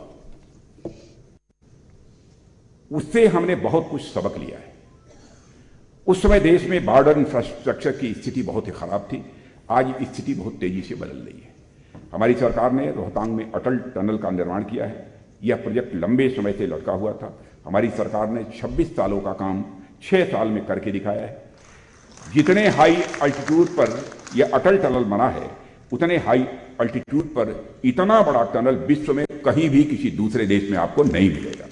उससे हमने बहुत कुछ सबक लिया है। उस समय देश में बॉर्डर इंफ्रास्ट्रक्चर की स्थिति बहुत ही खराब थी। आज स्थिति बहुत तेजी से बदल रही है। हमारी सरकार ने रोहतांग में अटल टनल का निर्माण किया है। यह प्रोजेक्ट लंबे समय से लटका हुआ था। हमारी सरकार ने 26 सालों का काम 6 साल में करके दिखाया है। जितने हाई अल्टीट्यूड पर यह अटल टनल बना है, उतने हाई अल्टीट्यूड पर इतना बड़ा टनल विश्व में कहीं भी किसी दूसरे देश में आपको नहीं मिलेगा।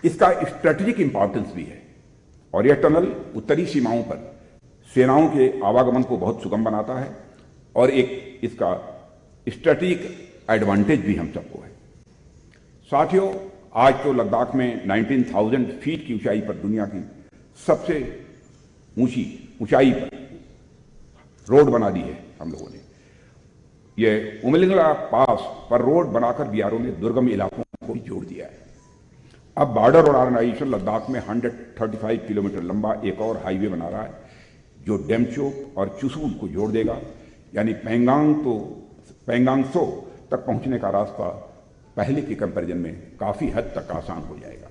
इसका स्ट्रेटेजिक इंपॉर्टेंस भी है और यह टनल उत्तरी सीमाओं पर सेनाओं के आवागमन को बहुत सुगम बनाता है और एक इसका स्ट्रेटेजिक एडवांटेज भी हम सबको है। साथियों, आज तो लद्दाख में 19,000 फीट की ऊंचाई पर दुनिया की सबसे ऊंचाई पर रोड बना दी है हम लोगों ने। ये उमलिंगला पास पर रोड बनाकर बीआरओ ने दुर्गम इलाकों को भी जोड़ दिया है। अब बॉर्डर ऑर्गेनाइजेशन लद्दाख में 135 किलोमीटर लंबा एक और हाईवे बना रहा है जो डेमचोक और चुशूल को जोड़ देगा, यानी पैंगांगसो तक पहुंचने का रास्ता पहले के कंपैरिजन में काफी हद तक आसान हो जाएगा।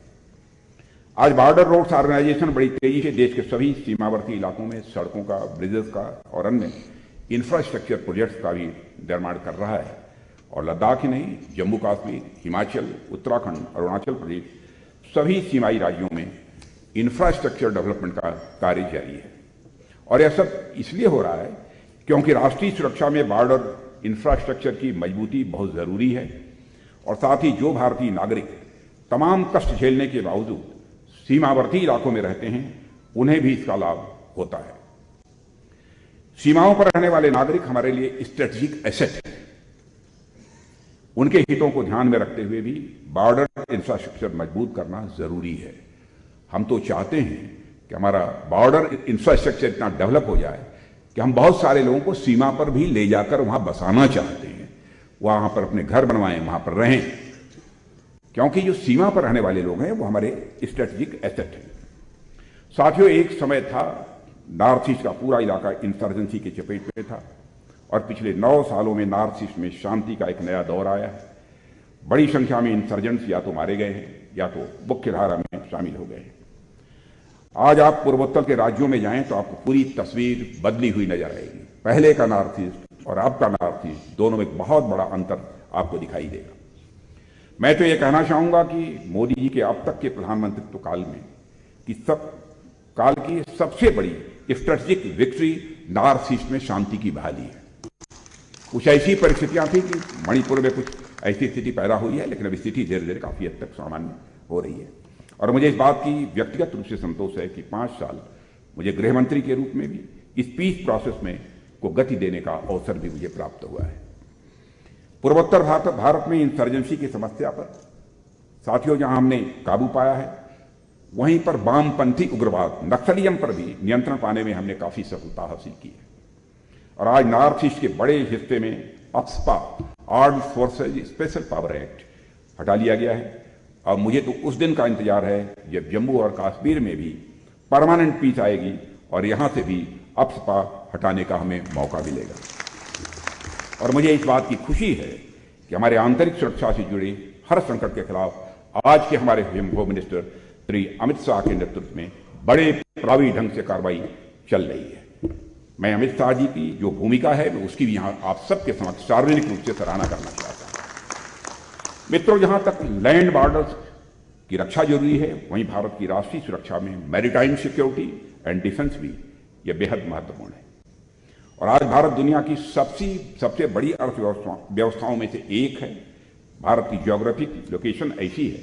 आज बॉर्डर रोड्स ऑर्गेनाइजेशन बड़ी तेजी से देश के सभी सीमावर्ती इलाकों में सड़कों का, ब्रिजेस का और अन्य इंफ्रास्ट्रक्चर प्रोजेक्ट्स का भी निर्माण कर रहा है। और लद्दाख ही नहीं, जम्मू कश्मीर, हिमाचल, उत्तराखंड, अरुणाचल प्रदेश, सभी सीमाई राज्यों में इंफ्रास्ट्रक्चर डेवलपमेंट का कार्य जारी है। और यह सब इसलिए हो रहा है क्योंकि राष्ट्रीय सुरक्षा में बॉर्डर इंफ्रास्ट्रक्चर की मजबूती बहुत जरूरी है। और साथ ही जो भारतीय नागरिक तमाम कष्ट झेलने के बावजूद सीमावर्ती इलाकों में रहते हैं, उन्हें भी इसका लाभ होता है। सीमाओं पर रहने वाले नागरिक हमारे लिए स्ट्रेटेजिक एसेट है। उनके हितों को ध्यान में रखते हुए भी बॉर्डर इंफ्रास्ट्रक्चर मजबूत करना जरूरी है। हम तो चाहते हैं कि हमारा बॉर्डर इंफ्रास्ट्रक्चर इतना डेवलप हो जाए कि हम बहुत सारे लोगों को सीमा पर भी ले जाकर वहां बसाना चाहते हैं, वहां पर अपने घर बनवाएं, वहां पर रहें, क्योंकि जो सीमा पर रहने वाले लोग हैं वो हमारे स्ट्रेटेजिक एसेट हैं। साथियों, एक समय था नॉर्थ ईस्ट का पूरा इलाका इंसर्जेंसी के चपेट में था और पिछले 9 सालों में नॉर्थ ईस्ट में शांति का एक नया दौर आया है। बड़ी संख्या में इंसर्जेंट्स या तो मारे गए हैं या तो मुख्य धारा में शामिल हो गए हैं। आज आप पूर्वोत्तर के राज्यों में जाएं तो आपको पूरी तस्वीर बदली हुई नजर आएगी। पहले का नॉर्थ ईस्ट और अब का नॉर्थ ईस्ट, दोनों में एक बहुत बड़ा अंतर आपको दिखाई देगा। मैं तो ये कहना चाहूंगा कि मोदी जी के अब तक के प्रधानमंत्रित्व काल में की सबसे बड़ी स्ट्रेटेजिक विक्ट्री नॉर्थ ईस्ट में शांति की बहाली है। कुछ ऐसी परिस्थितियां थी कि मणिपुर में कुछ ऐसी स्थिति पैदा हुई है, लेकिन अब स्थिति धीरे धीरे काफी हद तक सामान्य हो रही है। और मुझे इस बात की व्यक्तिगत रूप से संतोष है कि 5 साल मुझे गृह मंत्री के रूप में भी इस पीस प्रोसेस में को गति देने का अवसर भी मुझे प्राप्त हुआ है। पूर्वोत्तर भारत में इंसर्जेंसी की समस्या पर साथियों जहां हमने काबू पाया है, वहीं पर वामपंथी उग्रवाद नक्सलिज्म पर भी नियंत्रण पाने में हमने काफी सफलता हासिल की है। और आज नॉर्थ ईस्ट के बड़े हिस्से में AFSPA armed forces special power act हटा लिया गया है। और मुझे तो उस दिन का इंतजार है जब जम्मू और कश्मीर में भी परमानेंट पीस आएगी और यहां से भी अप्सपा हटाने का हमें मौका मिलेगा। और मुझे इस बात की खुशी है कि हमारे आंतरिक सुरक्षा से जुड़े हर संकट के खिलाफ आज के हमारे होम मिनिस्टर श्री अमित शाह के नेतृत्व में बड़े प्रभावी ढंग से कार्रवाई चल रही है। मैं अमित शाह जी की जो भूमिका है मैं उसकी भी यहां आप सबके समक्ष सार्वजनिक रूप से सराहना करना चाहता हूं। मित्रों, जहां तक लैंड बॉर्डर्स की रक्षा जरूरी है, वहीं भारत की राष्ट्रीय सुरक्षा में मैरीटाइम सिक्योरिटी एंड डिफेंस भी यह बेहद महत्वपूर्ण है। और आज भारत दुनिया की सबसे बड़ी अर्थव्यवस्थाओं में से एक है। भारत की ज्योग्राफिक लोकेशन ऐसी है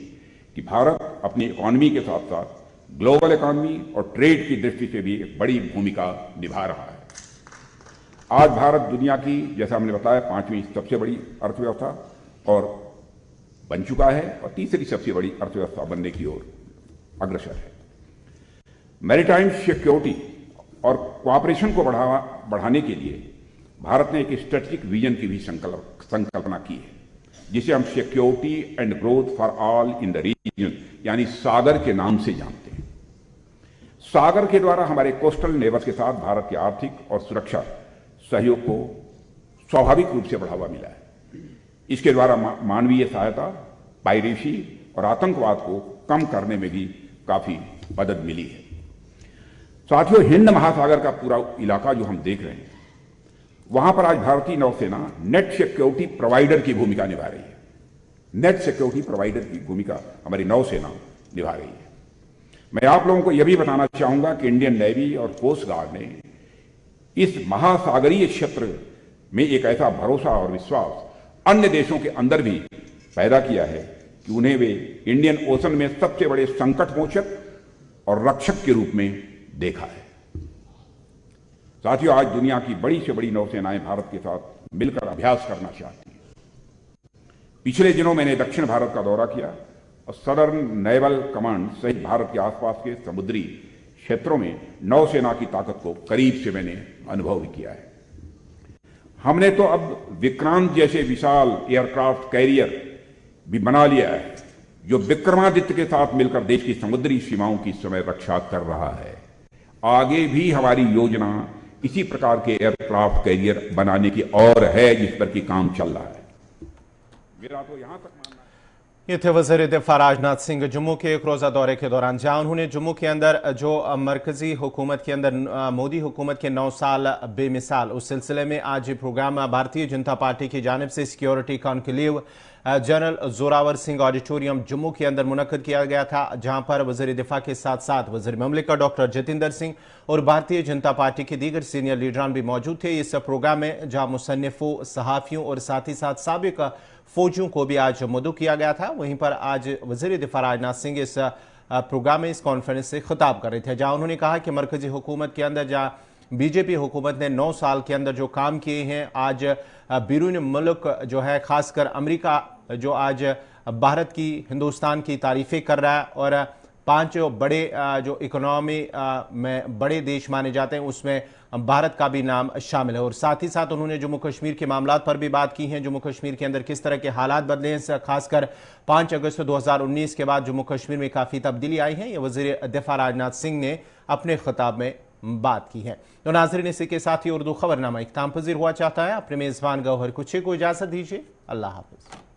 कि भारत अपनी इकोनॉमी के साथ साथ ग्लोबल इकोनॉमी और ट्रेड की दृष्टि से भी एक बड़ी भूमिका निभा रहा है। आज भारत दुनिया की, जैसा हमने बताया, 5वीं सबसे बड़ी अर्थव्यवस्था और बन चुका है और तीसरी सबसे बड़ी अर्थव्यवस्था बनने की ओर अग्रसर है। मैरीटाइम सिक्योरिटी और कोऑपरेशन को बढ़ाने के लिए भारत ने एक स्ट्रेटेजिक विजन की भी संकल्पना की है, जिसे हम security and growth for all in the region यानी सागर के नाम से जानते हैं। सागर के द्वारा हमारे कोस्टल नेबर्स के साथ भारत के आर्थिक और सुरक्षा सहयोग को स्वाभाविक रूप से बढ़ावा मिला है। इसके द्वारा मानवीय सहायता, पायरेसी और आतंकवाद को कम करने में भी काफी मदद मिली है। साथियों, हिंद महासागर का पूरा इलाका जो हम देख रहे हैं, वहां पर आज भारतीय नौसेना नेट सिक्योरिटी प्रोवाइडर की भूमिका निभा रही है। नेट सिक्योरिटी प्रोवाइडर की भूमिका हमारी नौसेना निभा रही है। मैं आप लोगों को यह भी बताना चाहूंगा कि इंडियन नेवी और कोस्ट गार्ड ने इस महासागरीय क्षेत्र में एक ऐसा भरोसा और विश्वास अन्य देशों के अंदर भी पैदा किया है कि उन्हें वे इंडियन ओशन में सबसे बड़े संकट मोचक और रक्षक के रूप में देखा है। साथियों, आज दुनिया की बड़ी से बड़ी नौसेनाएं भारत के साथ मिलकर अभ्यास करना चाहती हैं। पिछले दिनों मैंने दक्षिण भारत का दौरा किया और सदर्न नेवल कमांड सहित भारत के आसपास के समुद्री क्षेत्रों में नौसेना की ताकत को करीब से मैंने अनुभव भी किया है। हमने तो अब विक्रांत जैसे विशाल एयरक्राफ्ट कैरियर भी बना लिया है, जो विक्रमादित्य के साथ मिलकर देश की समुद्री सीमाओं की समय रक्षा कर रहा है। आगे भी हमारी योजना इसी प्रकार के एयरक्राफ्ट कैरियर बनाने की और है, जिस पर की काम चल रहा है। मेरा तो यहां तक मानना है। ये थे वज़ीर दिफा राजनाथ सिंह जम्मू के एक रोज़ा दौरे के दौरान, जहां उन्होंने जम्मू के अंदर जो मरकजी हुकूमत के अंदर मोदी हुकूमत के 9 साल बेमिसाल, उस सिलसिले में आज प्रोग्राम भारतीय जनता पार्टी की जानिब से security conclave general Zorawar Singh auditorium Jammu के अंदर मुनक्कद किया गया था, जहां पर वज़ीर दिफा के साथ साथ वज़ीर ममलिकत डॉक्टर जितेंद्र सिंह और भारतीय जनता पार्टी के दीगर सीनियर लीडरान भी मौजूद थे। इस प्रोग्राम में जहां मुसन्निफों, सहाफ़ियों और साथ ही साथ साबिक फौजियों को भी आज मदऊ किया गया था। वहीं पर आज वज़ीर दिफा राजनाथ सिंह इस प्रोग्राम में, इस कॉन्फ्रेंस से खिताब कर रहे थे, जहां उन्होंने कहा कि मरकजी हुकूमत के अंदर जहां बीजेपी हुकूमत ने 9 साल के अंदर जो काम किए हैं, आज बैरून मुल्क जो है, खासकर अमेरिका जो आज भारत की, हिंदुस्तान की तारीफ़ें कर रहा है और 5 बड़े जो इकोनॉमी में बड़े देश माने जाते हैं उसमें भारत का भी नाम शामिल है। और साथ ही साथ उन्होंने जम्मू कश्मीर के मामलात पर भी बात की है, जम्मू कश्मीर के अंदर किस तरह के हालात बदले हैं, खासकर 5 अगस्त 2019 के बाद जम्मू कश्मीर में काफ़ी तब्दीली आई है। ये वज़ीर दिफा राजनाथ सिंह ने अपने खिताब में बात की है। तो नाज़रीन, इसी के साथ ही उर्दू खबरनामा इख्तिताम पज़ीर हुआ चाहता है। अपने मेज़बान गौहर कुछे को इजाज़त दीजिए। अल्लाह हाफ़िज़।